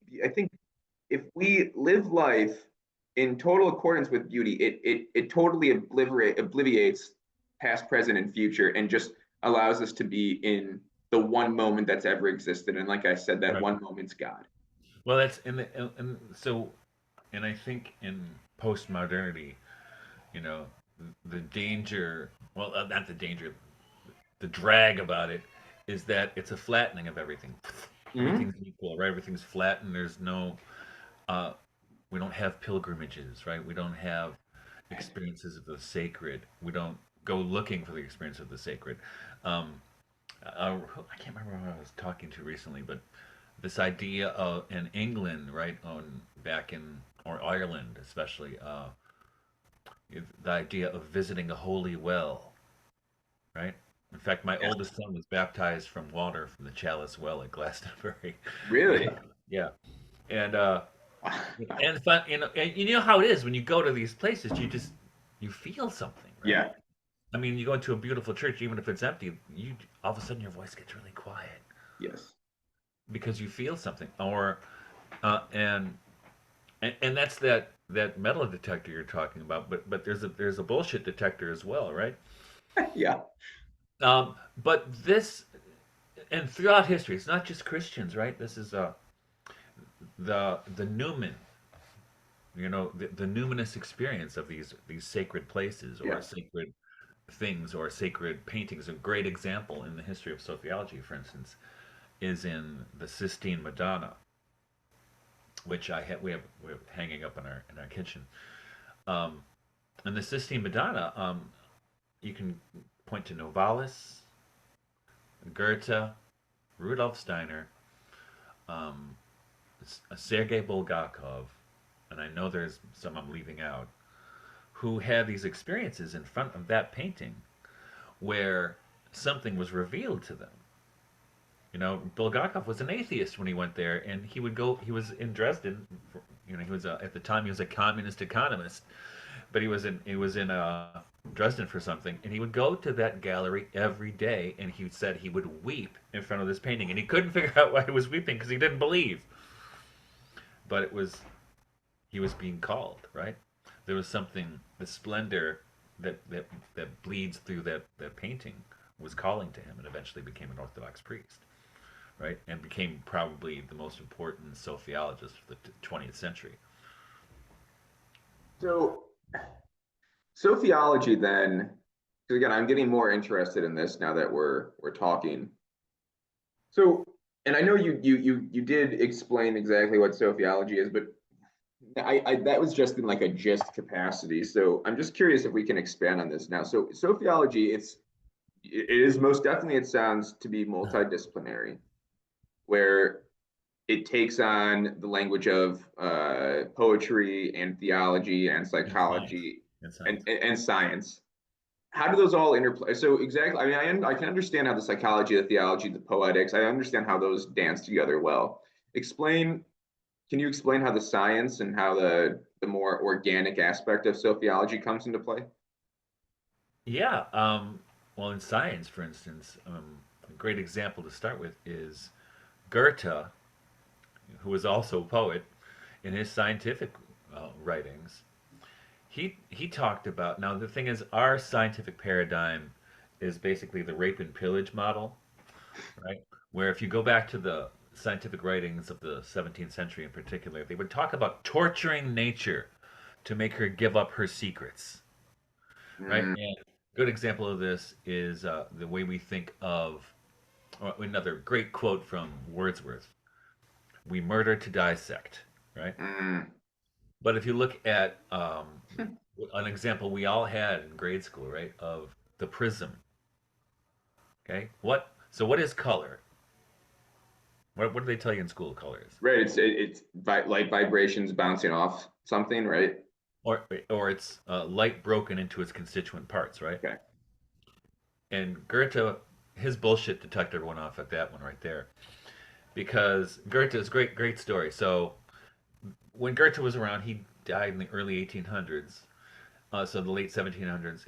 Speaker 1: if we live life in total accordance with beauty, it totally obliviates past, present, and future, and just allows us to be in the one moment that's ever existed. And like I said, that
Speaker 2: Right.
Speaker 1: one moment's God.
Speaker 2: Well, that's and so, and I think in postmodernity, you know, the danger, well, not the danger, the drag about it is that it's a flattening of everything.
Speaker 1: Mm-hmm.
Speaker 2: Everything's equal, right? Everything's flat, and there's no, uh, we don't have pilgrimages, right? We don't have experiences of the sacred. We don't go looking for the experience of the sacred. Um, I can't remember who I was talking to recently, but this idea of in England, right, on back in or Ireland especially, the idea of visiting a holy well, right? In fact, my
Speaker 1: Yes.
Speaker 2: oldest son was baptized from water from the Chalice Well at Glastonbury.
Speaker 1: Really?
Speaker 2: Yeah, and and fun, and you know how it is when you go to these places, you feel something, right?
Speaker 1: Yeah.
Speaker 2: I mean, you go into a beautiful church, even if it's empty, you all of a sudden your voice gets really quiet
Speaker 1: Yes.
Speaker 2: because you feel something, or uh, and and that's that metal detector you're talking about, but there's a bullshit detector as well, right?
Speaker 1: Yeah.
Speaker 2: But this and throughout history, it's not just Christians, right? This is the Newman, the numinous experience of these sacred places or
Speaker 1: Yeah.
Speaker 2: sacred things or sacred paintings. A great example in the history of sociology, for instance, is in the Sistine Madonna, which we have hanging up in our kitchen. Um, and the Sistine Madonna, you can point to Novalis, Goethe, Rudolf Steiner, um, Sergei Bulgakov, and I know there's some I'm leaving out, who had these experiences in front of that painting where something was revealed to them. Bulgakov was an atheist when he went there, and he was in Dresden, he was at the time he was a communist economist, but he was in Dresden for something, and he would go to that gallery every day, and he said he would weep in front of this painting, and he couldn't figure out why he was weeping because he didn't believe, but he was being called, right? There was something, the splendor that bleeds through that painting was calling to him, and eventually became an Orthodox priest, right? And became probably the most important sociologist of the 20th century.
Speaker 1: So Sophiology then, because again, I'm getting more interested in this now that we're talking. So, and I know you did explain exactly what Sophiology is, but I that was just in like a gist capacity. So I'm just curious if we can expand on this now. So Sophiology, it is most definitely, it sounds to be multidisciplinary, where it takes on the language of poetry and theology and
Speaker 2: in science.
Speaker 1: psychology
Speaker 2: In science.
Speaker 1: and science. How do those all interplay? So exactly, I mean, I can understand how the psychology, the theology, the poetics, I understand how those dance together well. Explain, can you explain how the science and how the more organic aspect of sociology comes into play?
Speaker 2: Yeah. Well, in science, for instance, a great example to start with is Goethe, who was also a poet, in his scientific writings. He talked about, now the thing is, our scientific paradigm is basically the rape and pillage model, right? Where if you go back to the scientific writings of the 17th century in particular, they would talk about torturing nature to make her give up her secrets, right?
Speaker 1: Mm,
Speaker 2: And a good example of this is the way we think of, or another great quote from Wordsworth: "We murder to dissect," right?
Speaker 1: mm,
Speaker 2: But if you look at an example we all had in grade school, right, of the prism, okay? What is color? What do they tell you in school color is?
Speaker 1: right, it's light vibrations bouncing off something, right?
Speaker 2: Or it's light broken into its constituent parts, right?
Speaker 1: Okay.
Speaker 2: And Goethe, his bullshit detector went off at that one right there, because Goethe's great story. So when Goethe was around, he died in the early 1800s. So the late 1700s.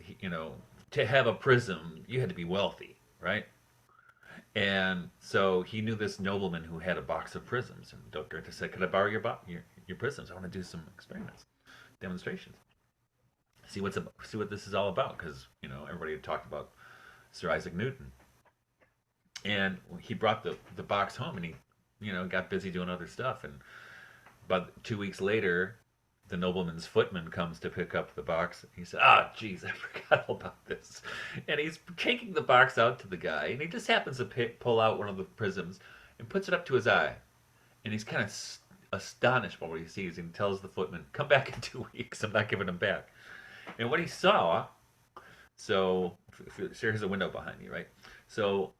Speaker 2: To have a prism, you had to be wealthy, right? And so he knew this nobleman who had a box of prisms, and Goethe said, "Could I borrow your prisms? I want to do some experiments, demonstrations. See what this is all about." Because everybody had talked about Sir Isaac Newton, and he brought the box home, and he got busy doing other stuff. And about 2 weeks later, the nobleman's footman comes to pick up the box. He said, "Ah, geez, I forgot all about this." And he's taking the box out to the guy, and he just happens to pull out one of the prisms and puts it up to his eye. And he's kind of astonished by what he sees, and tells the footman, "Come back in 2 weeks. I'm not giving him back." And what he saw, so here's a window behind you, right? So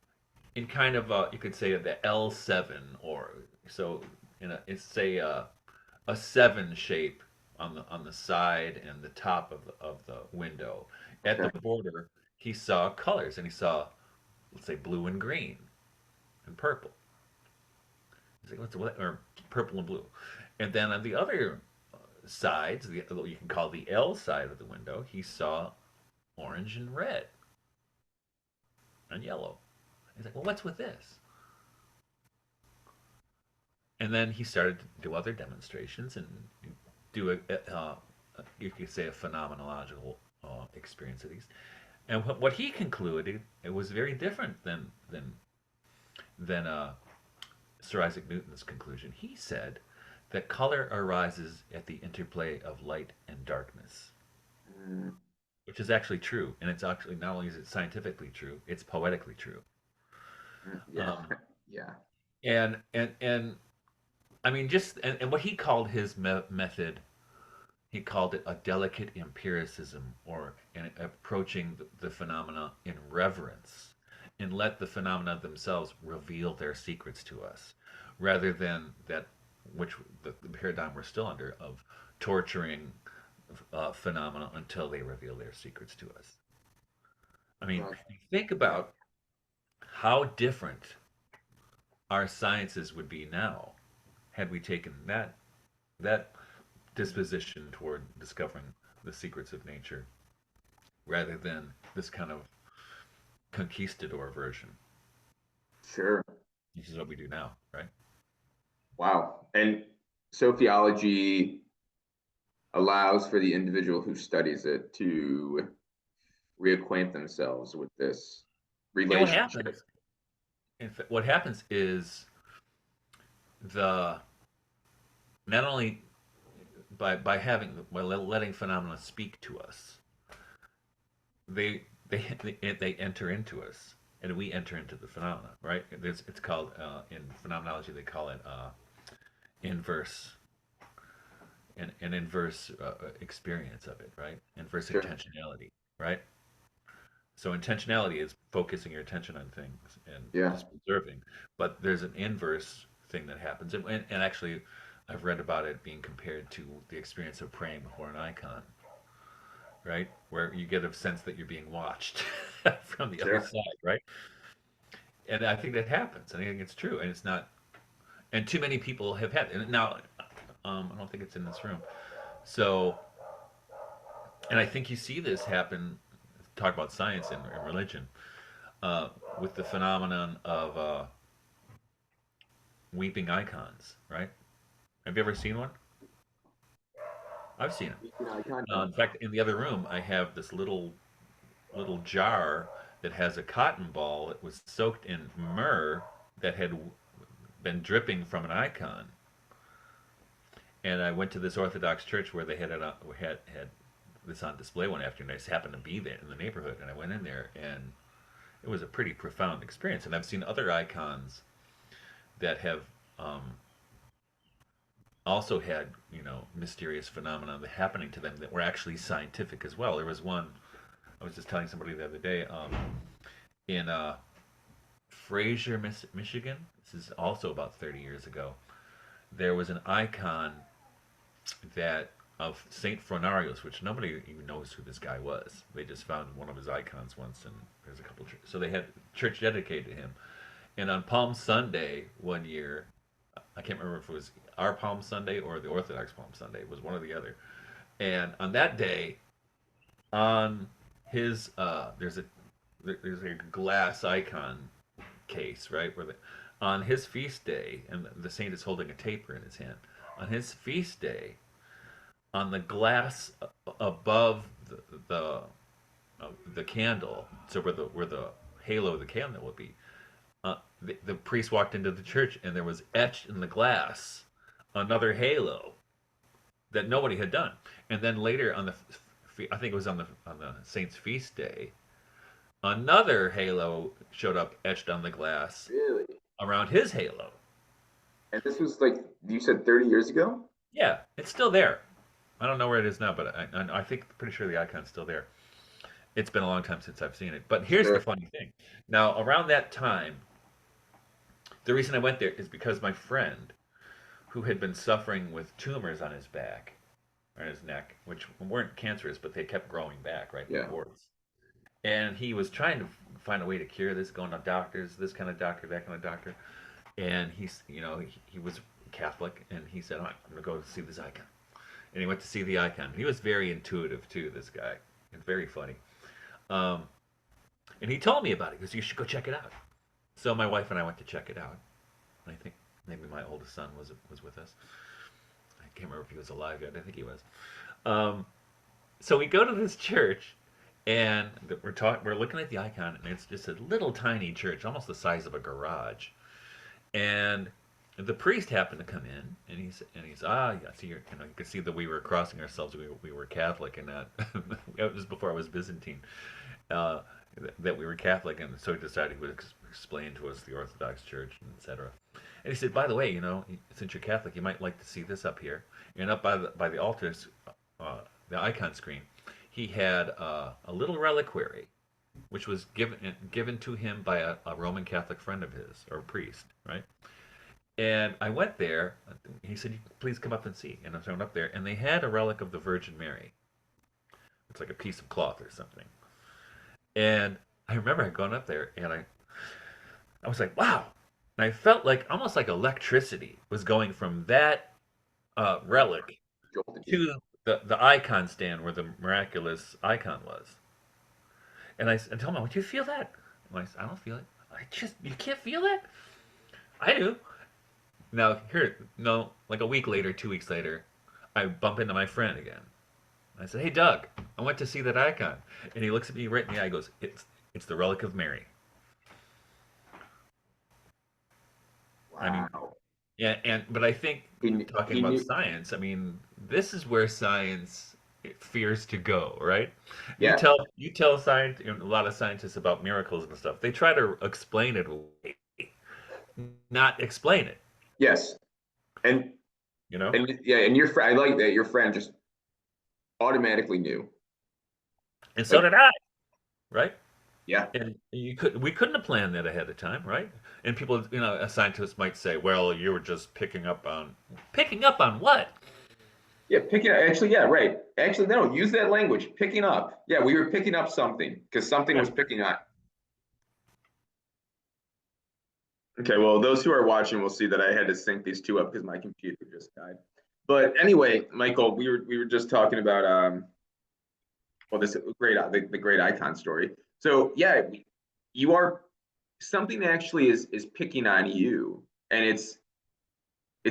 Speaker 2: in kind of you could say the L7, or so it's say a seven shape on the side and the top of the window. At
Speaker 1: Okay.
Speaker 2: the border, he saw colors, and he saw, let's say, blue and green and purple. He's like, what? Or purple and blue. And then on the other sides, you can call the L side of the window, he saw orange and red and yellow. He's like, "Well, what's with this?" And then he started to do other demonstrations and do you could say, a phenomenological experience of these. And what he concluded, it was very different than Sir Isaac Newton's conclusion. He said that color arises at the interplay of light and darkness,
Speaker 1: Mm,
Speaker 2: which is actually true. And it's actually, not only is it scientifically true, it's poetically true.
Speaker 1: yeah.
Speaker 2: Um,
Speaker 1: Yeah.
Speaker 2: and I mean, and what he called his method, he called it a delicate empiricism, or in approaching the phenomena in reverence, and let the phenomena themselves reveal their secrets to us, rather than that which the paradigm we're still under, of torturing phenomena until they reveal their secrets to us. I mean,
Speaker 1: Well,
Speaker 2: think about how different our sciences would be now had we taken that disposition toward discovering the secrets of nature, rather than this kind of conquistador version,
Speaker 1: sure.
Speaker 2: which is what we do now, right?
Speaker 1: Wow. And sociology allows for the individual who studies it to reacquaint themselves with this
Speaker 2: And what
Speaker 1: relationship.
Speaker 2: happens? In fact, what happens is, the not only by letting phenomena speak to us, they enter into us, and we enter into the phenomena, right? It's called, in phenomenology, they call it inverse, an inverse experience of it, right? Inverse
Speaker 1: Sure.
Speaker 2: intentionality, right? So intentionality is focusing your attention on things and
Speaker 1: Yeah.
Speaker 2: just observing, but there's an inverse thing that happens. And actually, I've read about it being compared to the experience of praying before an icon, right? Where you get a sense that you're being watched from the other
Speaker 1: Sure.
Speaker 2: side, right? And I think that happens. I think it's true, and it's not. And too many people have had. And now, I don't think it's in this room. So, and I think you see this happen. Talk about science and religion uh, with the phenomenon of weeping icons, right? Have you ever seen one? I've seen it.
Speaker 1: You know, I kind
Speaker 2: In fact, in the other room, I have this little jar that has a cotton ball that was soaked in myrrh that had been dripping from an icon. And I went to this Orthodox church where they had this on display one afternoon. I just happened to be there in the neighborhood, and I went in there, and it was a pretty profound experience. And I've seen other icons that have also had mysterious phenomena happening to them that were actually scientific as well. There was one I was just telling somebody the other day in Fraser, Michigan. This is also about 30 years ago. There was an icon that of Saint Fronarius, which nobody even knows who this guy was. They just found one of his icons once, and there's a couple. So they had church dedicated to him. And on Palm Sunday one year, I can't remember if it was our Palm Sunday or the Orthodox Palm Sunday. It was one or the other. And on that day, on his there's a glass icon case, right? On his feast day, and the saint is holding a taper in his hand. On his feast day, on the glass above the the candle, so where the halo of the candle would be, the priest walked into the church, and there was etched in the glass another halo that nobody had done. And then later on I think it was on the saint's feast day, another halo showed up etched on the glass
Speaker 1: really.
Speaker 2: around his halo.
Speaker 1: And this was like you said 30 years ago?
Speaker 2: Yeah, it's still there. I don't know where it is now, but I think pretty sure the icon's still there. It's been a long time since I've seen it. But here's the
Speaker 1: Sure.
Speaker 2: funny thing. Now, around that time, the reason I went there is because my friend, who had been suffering with tumors on his back or his neck, which weren't cancerous, but they kept growing back, right?
Speaker 1: Yeah.
Speaker 2: Warts. And he was trying to find a way to cure this, going to doctors, this kind of doctor, that kind of doctor. And he was Catholic, and he said, "All right, I'm going to go see this icon." And he went to see the icon. He was very intuitive too, this guy, and very funny. Um, and he told me about it because you should go check it out. So my wife and I went to check it out. And I think maybe my oldest son was with us. I can't remember if he was alive yet. I think he was. Um, so we go to this church, and we're looking at the icon, and it's just a little tiny church, almost the size of a garage. And the priest happened to come in, and he's yeah, see, you could see that we were crossing ourselves. We were Catholic, and not it was before I was Byzantine. Uh, that we were Catholic, and so he decided he would explain to us the Orthodox Church, etc. And he said, by the way, since you're Catholic, you might like to see this up here. And up by the altar, the icon screen, he had a little reliquary, which was given to him by a Roman Catholic friend of his, or a priest, right? And I went there. He said, "Please come up and see." And I went up there, and they had a relic of the Virgin Mary. It's like a piece of cloth or something. And I remember going up there, and I was like, "Wow!" And I felt like almost like electricity was going from that relic
Speaker 1: Jolted you.
Speaker 2: to the icon stand where the miraculous icon was. And I told him, "Do you feel that?" And I said, "I don't feel it." You can't feel that? I do. Now, no, like a week later, 2 weeks later, I bump into my friend again. I said, "Hey, Doug, I went to see that icon." And he looks at me right in the eye and goes, It's the relic of Mary." I mean,
Speaker 1: Wow.
Speaker 2: yeah, but I think talking
Speaker 1: He
Speaker 2: about
Speaker 1: knew.
Speaker 2: science, I mean, this is where science fears to go, right? You
Speaker 1: Yeah.
Speaker 2: tell science, a lot of scientists about miracles and stuff. They try to explain it away, not explain it,
Speaker 1: Yes. And
Speaker 2: you know?
Speaker 1: and yeah, and your friend. I like that your friend just automatically knew.
Speaker 2: And so
Speaker 1: Like
Speaker 2: did I, right?
Speaker 1: Yeah.
Speaker 2: And we couldn't have planned that ahead of time, right? And people, a scientist might say, well, you were just picking up on what?
Speaker 1: Yeah, picking up, actually, yeah, right. Actually, no, use that language, picking up. Yeah, we were picking up something because something
Speaker 2: Yeah.
Speaker 1: was picking up. Okay, well, those who are watching will see that I had to sync these two up because my computer just died. But anyway, Michael, we were just talking about well, this great the great icon story. So yeah, you are something actually is picking on you, and it's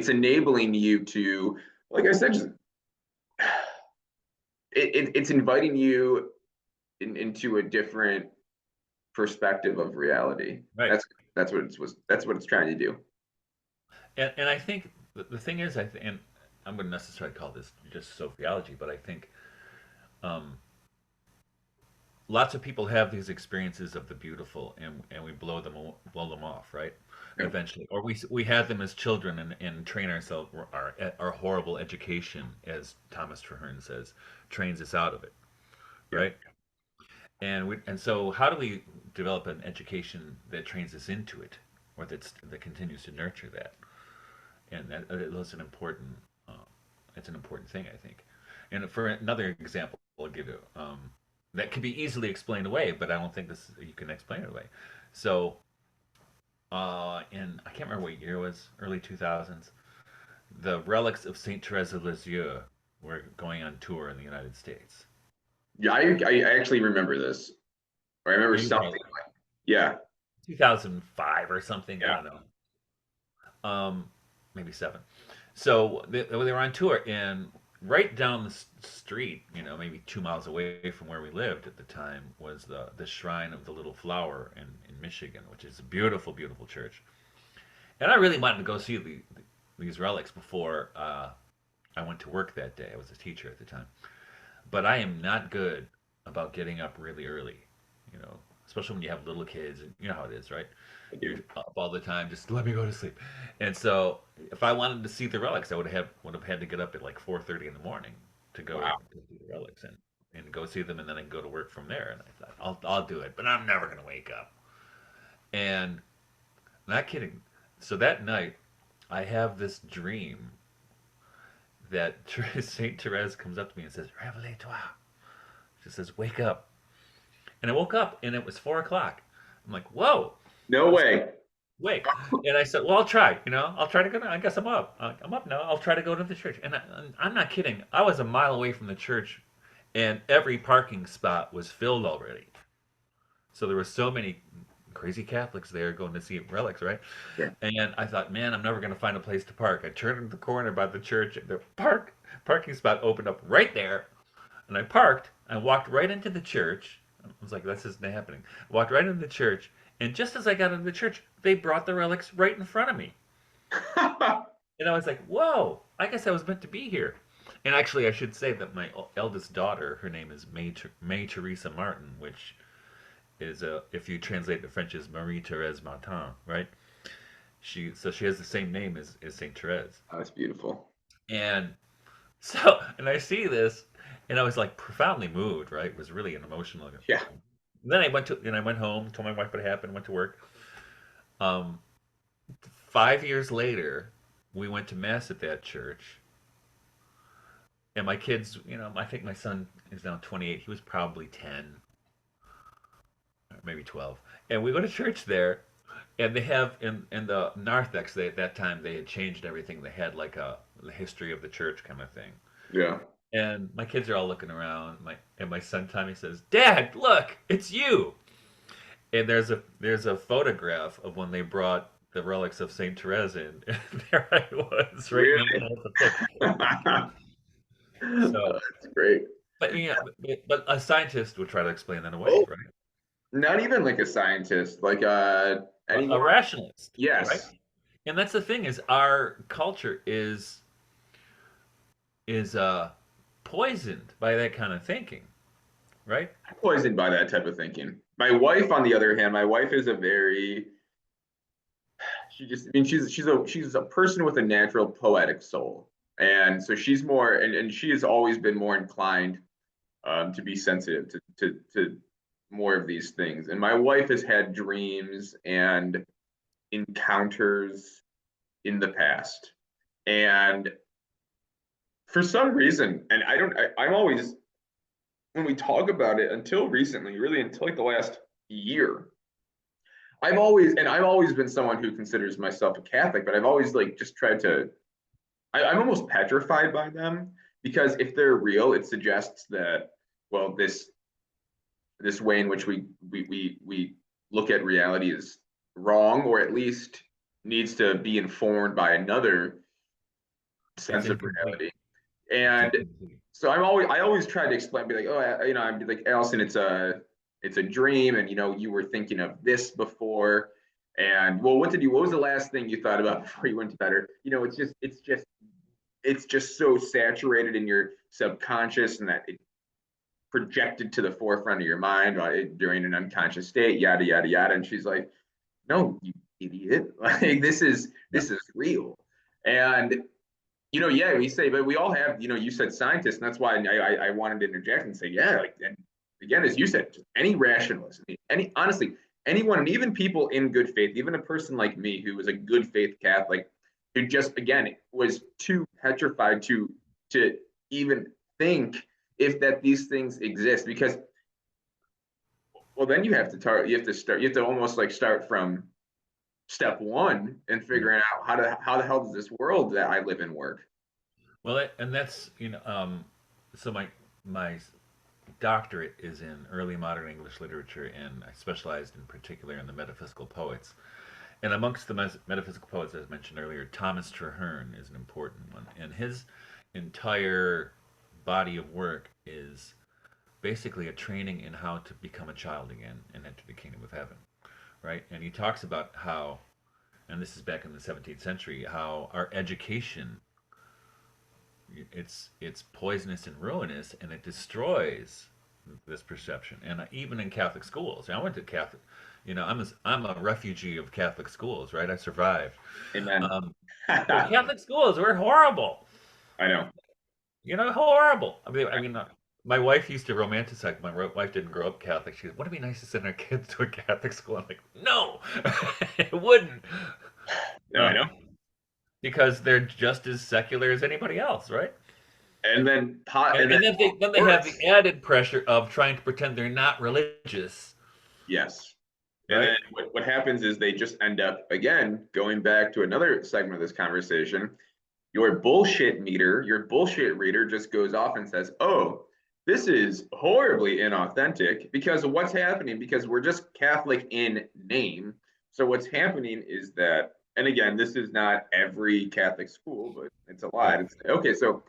Speaker 1: enabling you to, like I said, just it's inviting you into a different perspective of reality.
Speaker 2: Right.
Speaker 1: That's what that's what it's trying to do.
Speaker 2: And I think the thing is, and I'm going to necessarily call this just sociology, but I think um, lots of people have these experiences of the beautiful, and we blow them off, right?
Speaker 1: Yeah.
Speaker 2: Eventually, or we had them as children and train ourselves. Our horrible education, as Thomas Traherne says, trains us out of it,
Speaker 1: Yeah.
Speaker 2: right? And so how do we develop an education that trains us into it, or that continues to nurture that? And that's an important uh, it's an important thing, I think. And for another example, I'll give you that could be easily explained away, but I don't think this you can explain it away. So, in I can't remember what year it was, early 2000s, the relics of Saint Therese of Lisieux were going on tour in the United States.
Speaker 1: Yeah, I actually remember this. Or I remember
Speaker 2: You
Speaker 1: something
Speaker 2: know,
Speaker 1: like, yeah,
Speaker 2: 2005 or something. I
Speaker 1: yeah.
Speaker 2: don't know. Maybe seven. So they were on tour, and right down the street, maybe 2 miles away from where we lived at the time, was the Shrine of the Little Flower in Michigan, which is a beautiful, beautiful church. And I really wanted to go see these relics before I went to work that day. I was a teacher at the time, but I am not good about getting up really early, you know, especially when you have little kids, and you know how it is, right?
Speaker 1: I
Speaker 2: You're
Speaker 1: do.
Speaker 2: up all the time, just let me go to sleep. And so, if I wanted to see the relics, I would have had to get up at like 4:30 in the morning to go
Speaker 1: Wow.
Speaker 2: to see the relics and go see them, and then I can go to work from there. And I thought, I'll do it, but I'm never gonna wake up. And not kidding. So that night, I have this dream that Saint Therese comes up to me and says, "Réveille-toi." She says, "Wake up." And I woke up, and it was 4 o'clock. I'm like, "Whoa!"
Speaker 1: No way.
Speaker 2: Wait. And I said, well, I'll try. I'll try to go. I guess I'm up. I'm up now. I'll try to go to the church. And I'm not kidding. I was a mile away from the church, and every parking spot was filled already. So there were so many crazy Catholics there going to see relics, right?
Speaker 1: Yeah.
Speaker 2: And I thought, man, I'm never going to find a place to park. I turned the corner by the church. The parking spot opened up right there, and I parked. I walked right into the church. I was like, this isn't happening. I walked right into the church, and just as I got into the church, they brought the relics right in front of me. And I was like, whoa, I guess I was meant to be here. And actually, I should say that my eldest daughter, her name is May Teresa Martin, which is, if you translate the French, is Marie Thérèse Martin, right? She has the same name as Saint Therese.
Speaker 1: That's beautiful.
Speaker 2: And and I see this, and I was like profoundly moved, right? It was really an emotional.
Speaker 1: Yeah.
Speaker 2: Then I went home, told my wife what happened, went to work. Um, 5 years later, we went to mass at that church, and my kids, I think my son is now 28. He was probably 10, or maybe 12, and we go to church there, and they have in the narthex. At that time they had changed everything. They had like the history of the church kind of thing.
Speaker 1: Yeah.
Speaker 2: And my kids are all looking around. My son Tommy says, "Dad, look, it's you." And there's a photograph of when they brought the relics of Saint Therese in, and there I was, right in the
Speaker 1: Really?
Speaker 2: middle of the picture. So,
Speaker 1: That's great.
Speaker 2: but but a scientist would try to explain that away,
Speaker 1: Oh,
Speaker 2: right?
Speaker 1: not even like a scientist, like
Speaker 2: A
Speaker 1: anyone.
Speaker 2: rationalist, right?
Speaker 1: Yes.
Speaker 2: And that's the thing is our culture is poisoned by that kind of thinking, right?
Speaker 1: I'm poisoned by that type of thinking. My wife, on the other hand, my wife is a very I mean, she's a person with a natural poetic soul. And so she's more and she has always been more inclined to be sensitive to more of these things. And my wife has had dreams and encounters in the past. And for some reason, and I'm always, when we talk about it until recently, really until like the last year, I've always been someone who considers myself a Catholic, but I've always like just tried to, I'm almost petrified by them because if they're real, it suggests that, well, this way in which we look at reality is wrong, or at least needs to be informed by another
Speaker 2: It's
Speaker 1: sense of
Speaker 2: incomplete.
Speaker 1: reality.
Speaker 2: It's
Speaker 1: And
Speaker 2: incomplete.
Speaker 1: so I always try to explain, be like, oh, I'd be like, Allison, it's a dream, and you were thinking of this before, and well, what was the last thing you thought about before you went to bed? Or it's just so saturated in your subconscious, and that it projected to the forefront of your mind during an unconscious state, yada yada yada. And she's like, no, you idiot, like
Speaker 2: Yeah.
Speaker 1: this is real. And yeah, we say, but we all have, you said scientists, and that's why I wanted to interject and say, yeah, like, and again, as you said, just any rationalist, honestly, anyone, and even people in good faith, even a person like me who was a good faith Catholic, who just, again, was too petrified to even think if that these things exist, because, well, then you have to almost like start from step one and
Speaker 2: Yeah.
Speaker 1: figuring out how the hell does this world that I live in work.
Speaker 2: Well, and that's so my doctorate is in early modern English literature, and I specialized in particular in the metaphysical poets. And amongst the metaphysical poets, as mentioned earlier, Thomas Traherne is an important one, and his entire body of work is basically a training in how to become a child again and enter the kingdom of heaven, right? And he talks about how, and this is back in the 17th century, how our education it's poisonous and ruinous, and it destroys this perception. And even in Catholic schools, I went to Catholic. I'm a refugee of Catholic schools, right? I survived.
Speaker 1: Amen.
Speaker 2: Um, but
Speaker 1: I
Speaker 2: Catholic schools were horrible.
Speaker 1: know.
Speaker 2: Horrible. My wife used to romanticize. My wife didn't grow up Catholic. She goes, "Wouldn't it be nice to send our kids to a Catholic school?" I'm like, "No, it wouldn't."
Speaker 1: No, I
Speaker 2: Uh,
Speaker 1: know.
Speaker 2: because they're just as secular as anybody else, right?
Speaker 1: And then pot, and
Speaker 2: And then they have the
Speaker 1: worse.
Speaker 2: added pressure of trying to pretend they're not religious,
Speaker 1: Yes. And then
Speaker 2: right?
Speaker 1: what happens is they just end up, again, going back to another segment of this conversation. Your bullshit reader just goes off and says, oh, this is horribly inauthentic because of what's happening, because we're just Catholic in name. So what's happening is that, and again, this is not every Catholic school, but it's a lot.
Speaker 2: Right.
Speaker 1: It's okay.
Speaker 2: But
Speaker 1: So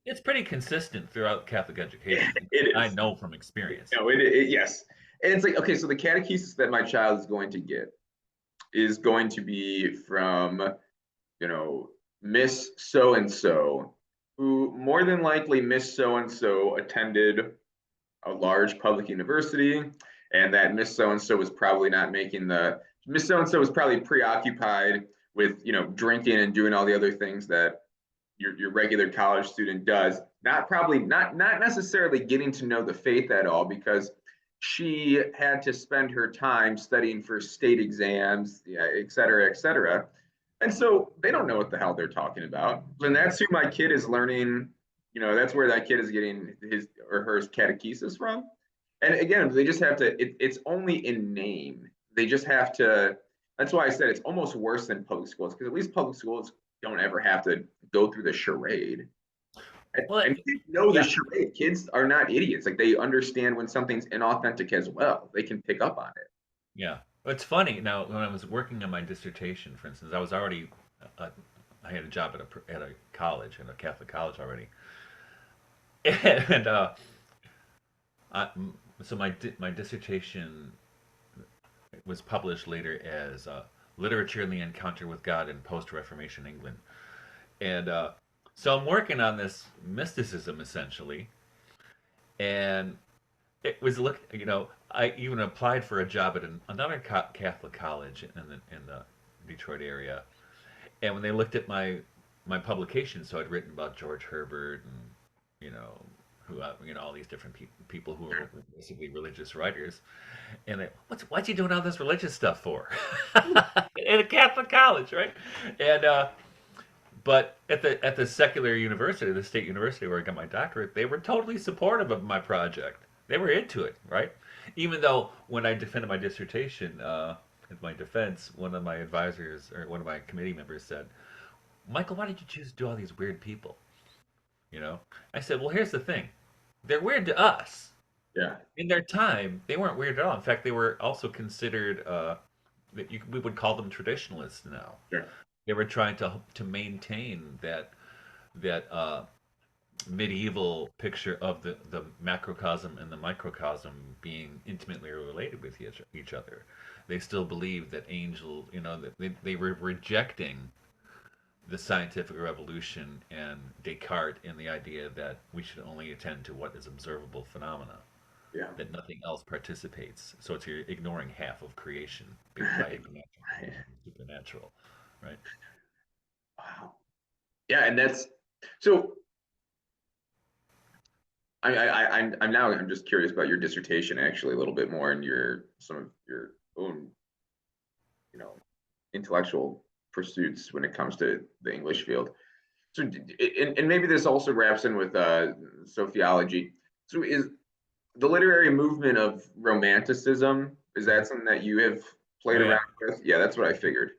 Speaker 2: it's pretty consistent throughout Catholic education.
Speaker 1: it
Speaker 2: I
Speaker 1: is.
Speaker 2: know from experience.
Speaker 1: No, yes. And it's like, okay, so the catechesis that my child is going to get is going to be from, you know, Miss So and so, who more than likely Miss So and so attended a large public university, and that Miss So and so was probably not making the Miss So and so was probably preoccupied with, drinking and doing all the other things that your regular college student does, not necessarily getting to know the faith at all, because she had to spend her time studying for state exams, yeah, et cetera, et cetera. And so they don't know what the hell they're talking about. And
Speaker 2: Yeah.
Speaker 1: that's who my kid is learning, that's where that kid is getting his or her catechesis from. And again, they just have to, it's only in name. They just have to, that's why I said it's almost worse than public schools, because at least public schools don't ever have to go through the charade.
Speaker 2: Well,
Speaker 1: And kids know the
Speaker 2: yeah,
Speaker 1: charade. Kids are not idiots. Like, they understand when something's inauthentic as well. They can pick up on it.
Speaker 2: yeah. It's funny now when I was working on my dissertation, for instance, I was already uh, I had a job at a college, at a Catholic college already, and I, so my dissertation was published later as literature and the encounter with God in post-Reformation England. And so I'm working on this mysticism essentially, and it was I even applied for a job at another Catholic college in the Detroit area, and when they looked at my publication, so I'd written about George Herbert and you know who all these different people who are basically religious writers, and what's he doing all this religious stuff for? In a Catholic college, right? And but at the secular university, the state university where I got my doctorate, they were totally supportive of my project. They were into it, right? Even though when I defended my dissertation, in my defense, one of my advisors or one of my committee members said, "Michael, why did you choose to do all these weird people?" You know, I said, "Well, here's the thing. They're weird to us.
Speaker 1: Yeah.
Speaker 2: In their time, they weren't weird at all. In fact, they were also considered we would call them traditionalists now.
Speaker 1: Sure.
Speaker 2: They were trying to maintain that medieval picture of the macrocosm and the microcosm being intimately related with each other. They still believed that angels, that they were rejecting the scientific revolution and Descartes and the idea that we should only attend to what is observable phenomena,
Speaker 1: Yeah.
Speaker 2: that nothing else participates. So it's you're ignoring half of creation by ignoring
Speaker 1: Right.
Speaker 2: supernatural, right?
Speaker 1: Wow. Yeah, and that's so. I'm just curious about your dissertation actually a little bit more and some of your own, you know, intellectual pursuits when it comes to the English field. So, and maybe this also wraps in with sociology. So, is the literary movement of Romanticism, is that something that you have
Speaker 2: Oh
Speaker 1: played
Speaker 2: yeah.
Speaker 1: around with? Yeah, that's what I figured.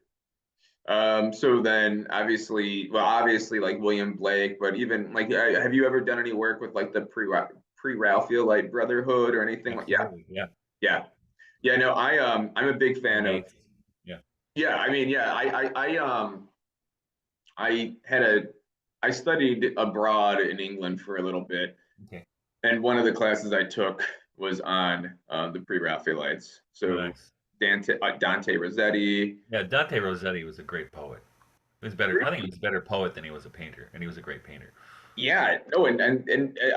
Speaker 1: So then obviously like William Blake, but even like, have you ever done any work with like the pre-Raphaelite Brotherhood or anything like? Yeah,
Speaker 2: Absolutely. Yeah.
Speaker 1: yeah, yeah. No, I'm a big fan of.
Speaker 2: Nice. Yeah.
Speaker 1: Yeah, I mean, yeah, I had a I studied abroad in England for a little bit,
Speaker 2: Okay.
Speaker 1: and one of the classes I took was on the pre-Raphaelites.
Speaker 2: Oh,
Speaker 1: So
Speaker 2: nice.
Speaker 1: Dante Rossetti.
Speaker 2: Yeah, Dante Rossetti was a great poet. He was better. I think he was a better poet than he was a painter, and he was a great painter.
Speaker 1: Yeah, no, and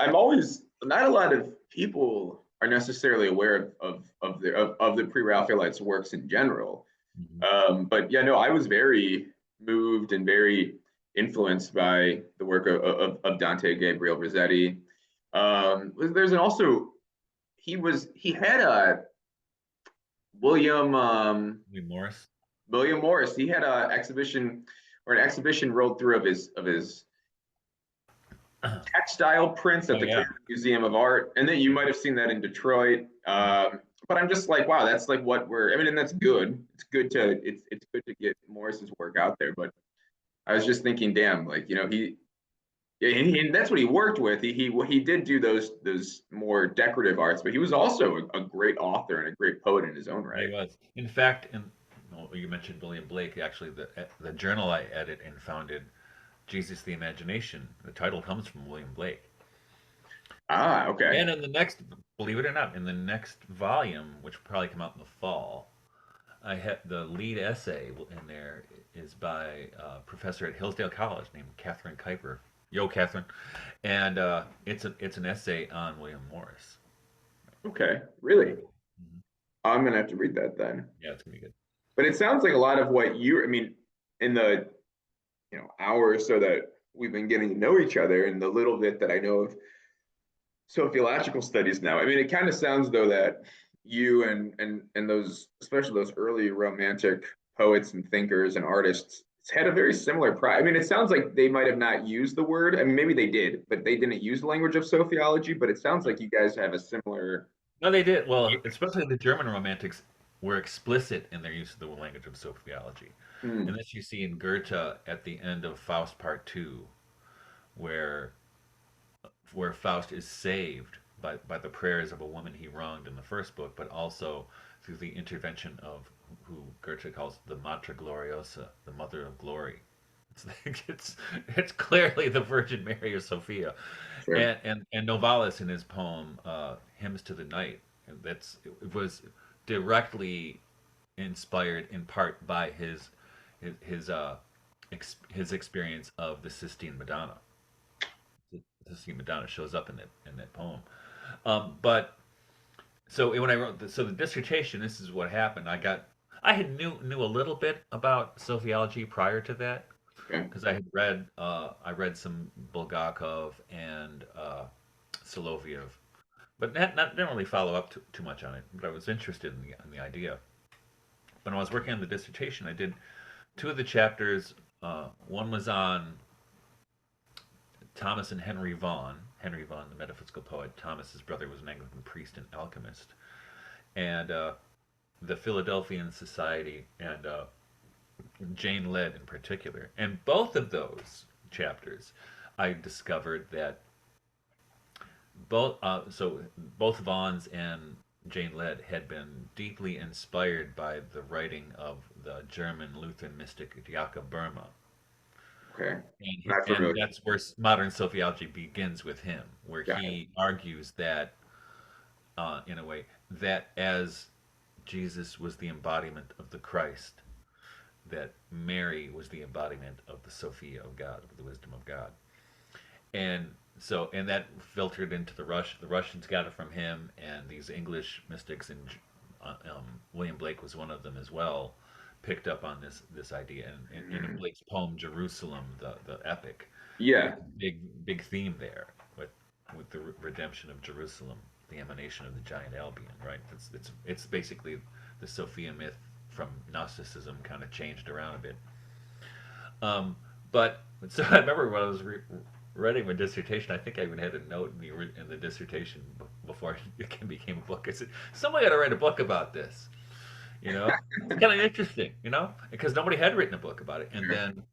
Speaker 1: I'm always not a lot of people are necessarily aware of the pre-Raphaelites works in general.
Speaker 2: Hmm.
Speaker 1: But yeah, no, I was very moved and very influenced by the work of Dante Gabriel Rossetti. There's an also he had a William
Speaker 2: Lee Morris.
Speaker 1: William Morris. He had a exhibition or an exhibition rolled through of his
Speaker 2: Oh
Speaker 1: textile prints at the
Speaker 2: yeah.
Speaker 1: Cleveland Museum of Art, and then you might have seen that in Detroit. But I'm just like, wow, that's like what we're. I mean, and that's good. It's good to get Morris's work out there. But I was just thinking, damn, like he. And that's what he worked with. He did do those more decorative arts, but he was also a great author and a great poet in his own
Speaker 2: He
Speaker 1: right.
Speaker 2: was. In fact, you mentioned William Blake. Actually, the journal I edit and founded, Jesus the Imagination. The title comes from William Blake.
Speaker 1: Ah, okay,
Speaker 2: And in the next, believe it or not, in the next volume, which will probably come out in the fall, I had the lead essay in there is by a professor at Hillsdale College named Catherine Kuiper. Yo, Catherine, and it's an essay on William Morris.
Speaker 1: okay, really.
Speaker 2: Mhm.
Speaker 1: I'm gonna have to read that then.
Speaker 2: Yeah, it's gonna be good.
Speaker 1: But it sounds like a lot of what I mean, in the hour or so that we've been getting to know each other, and the little bit that I know of sociological studies now. I mean, it kind of sounds though that you and those, especially those early romantic poets and thinkers and artists, had a very similar pride. I mean, it sounds like they might have not used the word. I mean, maybe they did, but they didn't use the language of sociology. But it sounds like you guys have a similar.
Speaker 2: No, they did. Well, especially the German Romantics were explicit in their use of the language of sociology.
Speaker 1: Hmm,
Speaker 2: And this you see in Goethe at the end of Faust Part Two, where Faust is saved by the prayers of a woman he wronged in the first book, but also through the intervention of who Goethe calls the Mater Gloriosa, the Mother of Glory. It's it's clearly the Virgin Mary or Sophia,
Speaker 1: sure.
Speaker 2: and Novalis in his poem "Hymns to the Night." It was directly inspired in part by his his, uh, his experience of the Sistine Madonna. The Sistine Madonna shows up in that poem. But so when I wrote the dissertation, this is what happened. I had knew a little bit about sociology prior to that
Speaker 1: Okay.
Speaker 2: because I read some Bulgakov and Soloviev, but didn't really follow up too much on it. But I was interested in the idea. When I was working on the dissertation, I did two of the chapters. One was on Thomas and Henry Vaughan. Henry Vaughan, the metaphysical poet. Thomas's brother was an Anglican priest and alchemist, and the Philadelphian Society, and Jane Led in particular. And both of those chapters, I discovered that both Vaughn's and Jane Led had been deeply inspired by the writing of the German Lutheran mystic Jakob Burma.
Speaker 1: Okay. Not
Speaker 2: And
Speaker 1: familiar.
Speaker 2: that's where modern sociology begins with him, where
Speaker 1: Got it.
Speaker 2: he argues that, in a way, that as Jesus was the embodiment of the Christ, that Mary was the embodiment of the Sophia of God, of the wisdom of God. And and that filtered into the Russian. The Russians got it from him, and these English mystics, and William Blake was one of them as well, picked up on this idea. And in
Speaker 1: Mhm.
Speaker 2: Blake's poem Jerusalem, the epic,
Speaker 1: Yeah.
Speaker 2: there's a big theme there with the redemption of Jerusalem, the emanation of the giant Albion, right? It's basically the Sophia myth from Gnosticism kind of changed around a bit. Um, but so I remember when I was writing my dissertation, I think I even had a note in the dissertation before it became a book. I said, "Somebody got to write a book about this." You know, it's kind of interesting, because nobody had written a book about it. And
Speaker 1: Sure.
Speaker 2: then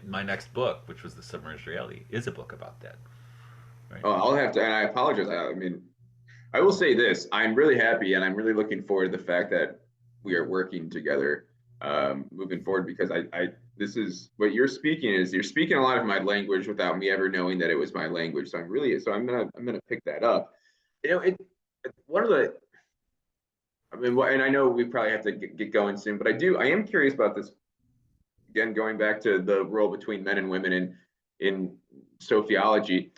Speaker 2: my next book, which was The Submerged Reality, is a book about that, right?
Speaker 1: Oh, I'll have to, and I apologize. I mean, I will say this: I'm really happy, and I'm really looking forward to the fact that we are working together moving forward. Because this is what you're speaking is you're speaking a lot of my language without me ever knowing that it was my language. So I'm gonna pick that up. One of the I mean, and I know we probably have to get going soon, but I am curious about this again, going back to the role between men and women in sociology.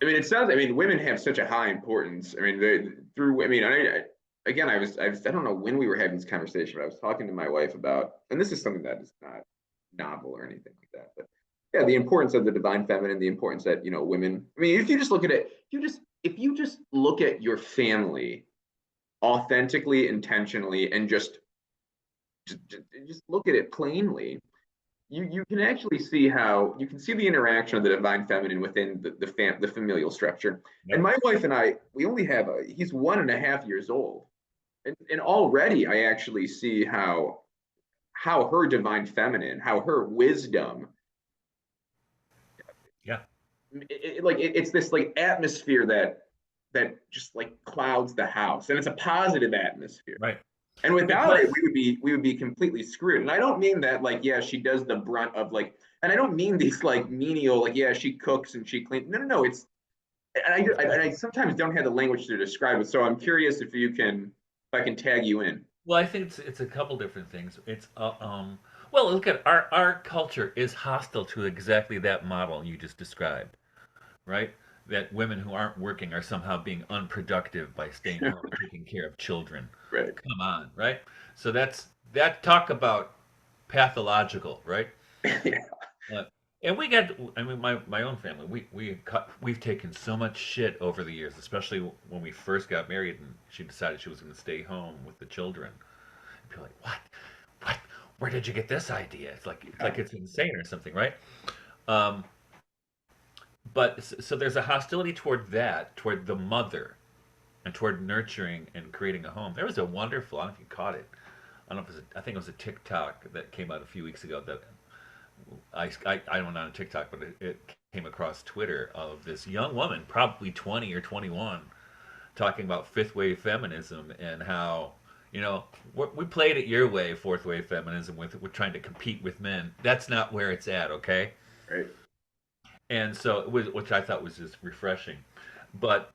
Speaker 1: I mean, I mean, women have such a high importance. I mean, through, I mean, again, I don't know when we were having this conversation, but I was talking to my wife about, and this is something that is not novel or anything like that, but yeah, the importance of the divine feminine, the importance that, women, I mean, if you just look at it, if you just look at your family authentically, intentionally, and just look at it plainly, you can actually see how you can see the interaction of the divine feminine within the familial structure. And
Speaker 2: Yep.
Speaker 1: my wife and I, we only have he's 1.5 years old, and already I actually see how her divine feminine, how her wisdom,
Speaker 2: Yeah.
Speaker 1: it's this like atmosphere that just like clouds the house, and it's a positive atmosphere.
Speaker 2: Right.
Speaker 1: And without it,
Speaker 2: Because
Speaker 1: we would be completely screwed. And I don't mean that like, yeah, she does the brunt of like, and I don't mean these like menial like, yeah, she cooks and she cleans. No, no, no. It's and I sometimes don't have the language to describe it. So I'm curious if I can tag you in.
Speaker 2: well, I think it's a couple different things. Well, look at our culture is hostile to exactly that model you just described, right? That women who aren't working are somehow being unproductive by staying home and taking care of children.
Speaker 1: Right.
Speaker 2: Come on, right? So that talk about pathological, right?
Speaker 1: Yeah.
Speaker 2: Uh, and we got, I mean, my own family, we've taken so much shit over the years, especially when we first got married and she decided she was going to stay home with the children. And people are like, what? What? Where did you get this idea? It's like it's insane or something, right? Um, but so there's a hostility toward that, toward the mother, and toward nurturing and creating a home. There was a wonderful, I don't know if you caught it. I don't know if it was I think it was a TikTok that came out a few weeks ago that I went on TikTok, but it came across Twitter of this young woman, probably 20 or 21, talking about fifth wave feminism and how, we played it your way, fourth wave feminism, with trying to compete with men. That's not where it's at, okay?
Speaker 1: Right.
Speaker 2: And so it was, which I thought was just refreshing. But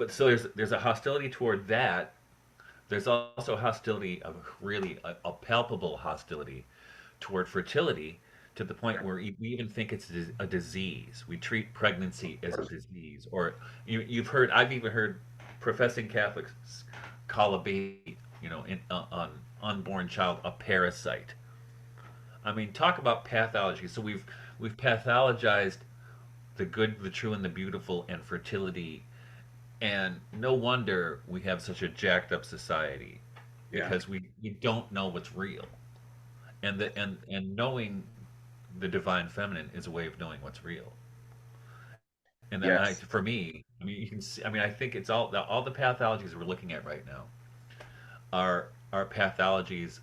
Speaker 2: so there's a hostility toward that. There's also hostility of really a palpable hostility toward fertility to the point where we even think it's a disease. We treat pregnancy
Speaker 1: Of
Speaker 2: as a
Speaker 1: course.
Speaker 2: disease. Or I've even heard professing Catholics call a baby, an unborn child a parasite. I mean, talk about pathology. So we've pathologized the good, the true, and the beautiful, and fertility. And no wonder we have such a jacked up society
Speaker 1: Yeah.
Speaker 2: because we don't know what's real. And knowing the divine feminine is a way of knowing what's real. And that
Speaker 1: Yes.
Speaker 2: for me, I mean, you can see. I mean, I think it's all the pathologies we're looking at right now are pathologies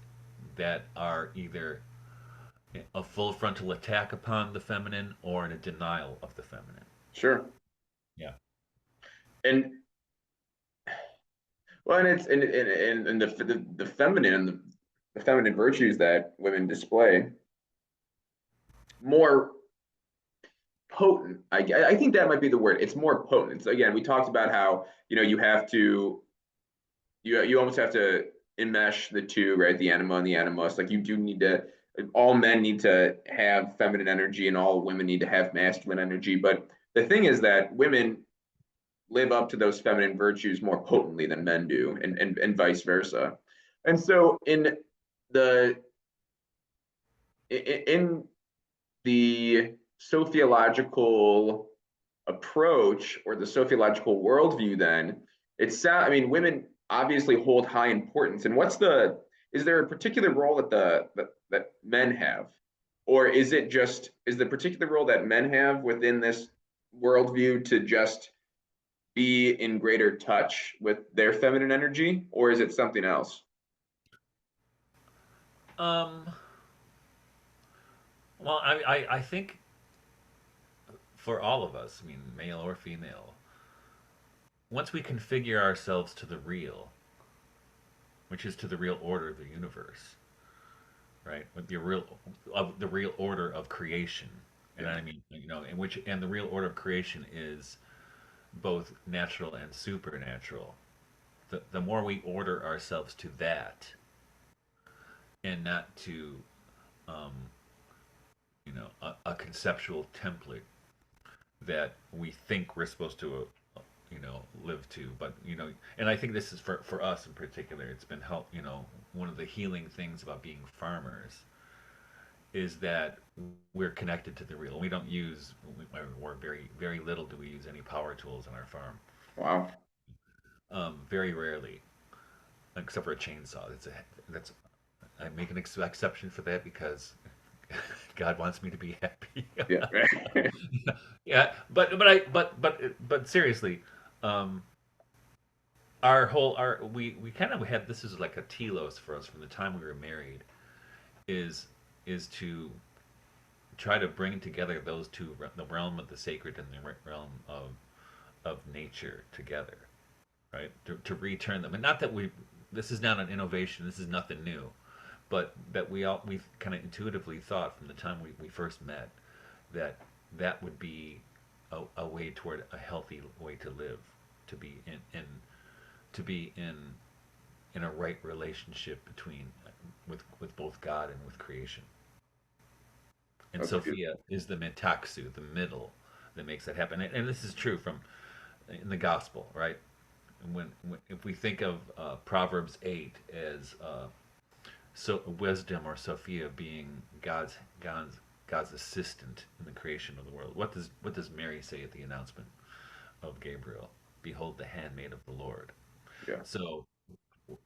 Speaker 2: that are either a full frontal attack upon the feminine or in a denial of the feminine.
Speaker 1: Sure.
Speaker 2: Yeah.
Speaker 1: And well, and it's and the feminine, the feminine virtues that women display more potent. I think that might be the word. It's more potent. So again, we talked about how, you have to, you almost have to enmesh the two, right? The anima and the animus. Like you do need to, all men need to have feminine energy and all women need to have masculine energy. But the thing is that women live up to those feminine virtues more potently than men do, and vice versa. And so the in the sociological approach or the sociological worldview, then I mean, women obviously hold high importance. And is there a particular role that men have? Or is the particular role that men have within this worldview to just be in greater touch with their feminine energy, or is it something else?
Speaker 2: Um. Well, I think for all of us, I mean, male or female, once we configure ourselves to the real, which is to the real order of the universe, right? With the real order of creation, and
Speaker 1: Yeah.
Speaker 2: I mean, and the real order of creation is both natural and supernatural. The more we order ourselves to that, and not to, um, a conceptual template that we think we're supposed to live to, but and I think this is for us in particular, it's been help one of the healing things about being farmers is that we're connected to the real. We don't use or very very little do we use any power tools on our farm.
Speaker 1: Wow.
Speaker 2: Very rarely, except for a chainsaw. That's I make an exception for that because God wants me to be happy.
Speaker 1: Yeah.
Speaker 2: Yeah, but seriously, um, we kind of had this is like a telos for us from the time we were married is to try to bring together those two, the realm of the sacred and the realm of nature together, right? To return them, and not that we this is not an innovation, this is nothing new, but that we've kind of intuitively thought from the time we first met that that would be a way toward a healthy way to live, to be to be in a right relationship between with both God and with creation. And
Speaker 1: That's
Speaker 2: Sophia
Speaker 1: beautiful.
Speaker 2: is the metaxu, the middle, that makes that happen. And this is true from in the gospel, right? When if we think of Proverbs 8 as so wisdom or Sophia being God's assistant in the creation of the world. What does Mary say at the announcement of Gabriel? Behold, the handmaid of the Lord.
Speaker 1: Yeah.
Speaker 2: So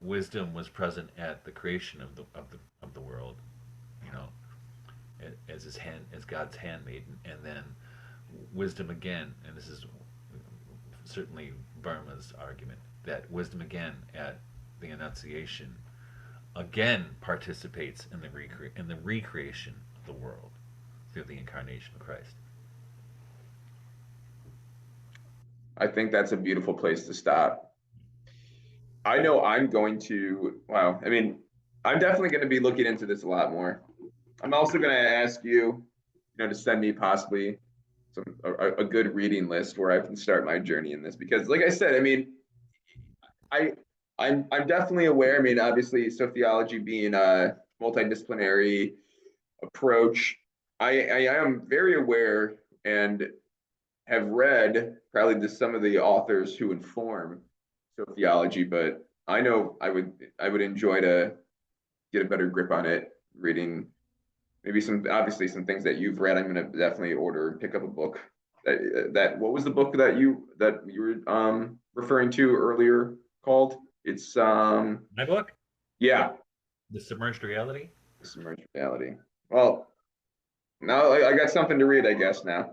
Speaker 2: wisdom was present at the creation of the world, you know, as his hand as God's handmaiden, and then wisdom again, and this is certainly Burma's argument that wisdom again at the Annunciation again participates in the recreation of the world through the incarnation of Christ.
Speaker 1: I think that's a beautiful place to stop. I know I'm going to, well, I mean, I'm definitely going to be looking into this a lot more. I'm also going to ask you, to send me possibly a good reading list where I can start my journey in this because, like I said, I mean, I I'm definitely aware. I mean, obviously, sociology being a multidisciplinary approach, I am very aware and have read probably some of the authors who inform sociology, but I know I would enjoy to get a better grip on it, reading maybe some obviously some things that you've read. I'm gonna definitely order and pick up a book that what was the book that you were referring to earlier called? It's
Speaker 2: My book,
Speaker 1: yeah,
Speaker 2: The Submerged Reality.
Speaker 1: Submerged Reality. Well, now I got something to read, I guess now.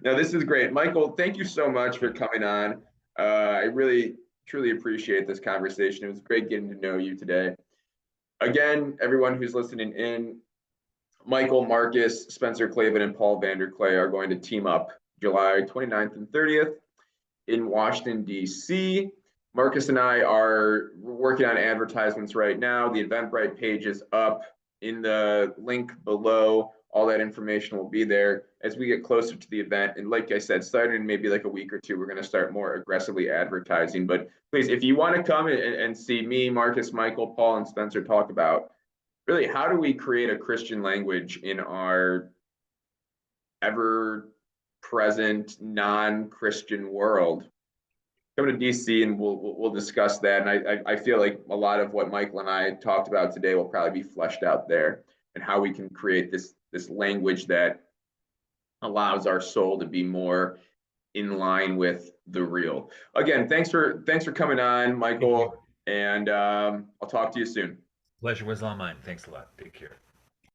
Speaker 1: No, this is great. Michael, thank you so much for coming on. I really, truly appreciate this conversation. It was great getting to know you today. Again, everyone who's listening in, Michael, Marcus, Spencer Klavan, and Paul VanderKlay are going to team up July 29th and 30th in Washington, D.C. Marcus and I are working on advertisements right now. The Eventbrite page is up in the link below. All that information will be there as we get closer to the event. And like I said, starting in maybe like a week or two, we're going to start more aggressively advertising. But please, if you want to come and see me, Marcus, Michael, Paul, and Spencer talk about really how do we create a Christian language in our ever present non-Christian world, come to DC and we'll discuss that. And I feel like a lot of what Michael and I talked about today will probably be fleshed out there, and how we can create this language that allows our soul to be more in line with the real. Again, thanks for coming on, Michael, and I'll talk to you soon.
Speaker 2: Pleasure was all mine. Thanks a lot. Take care.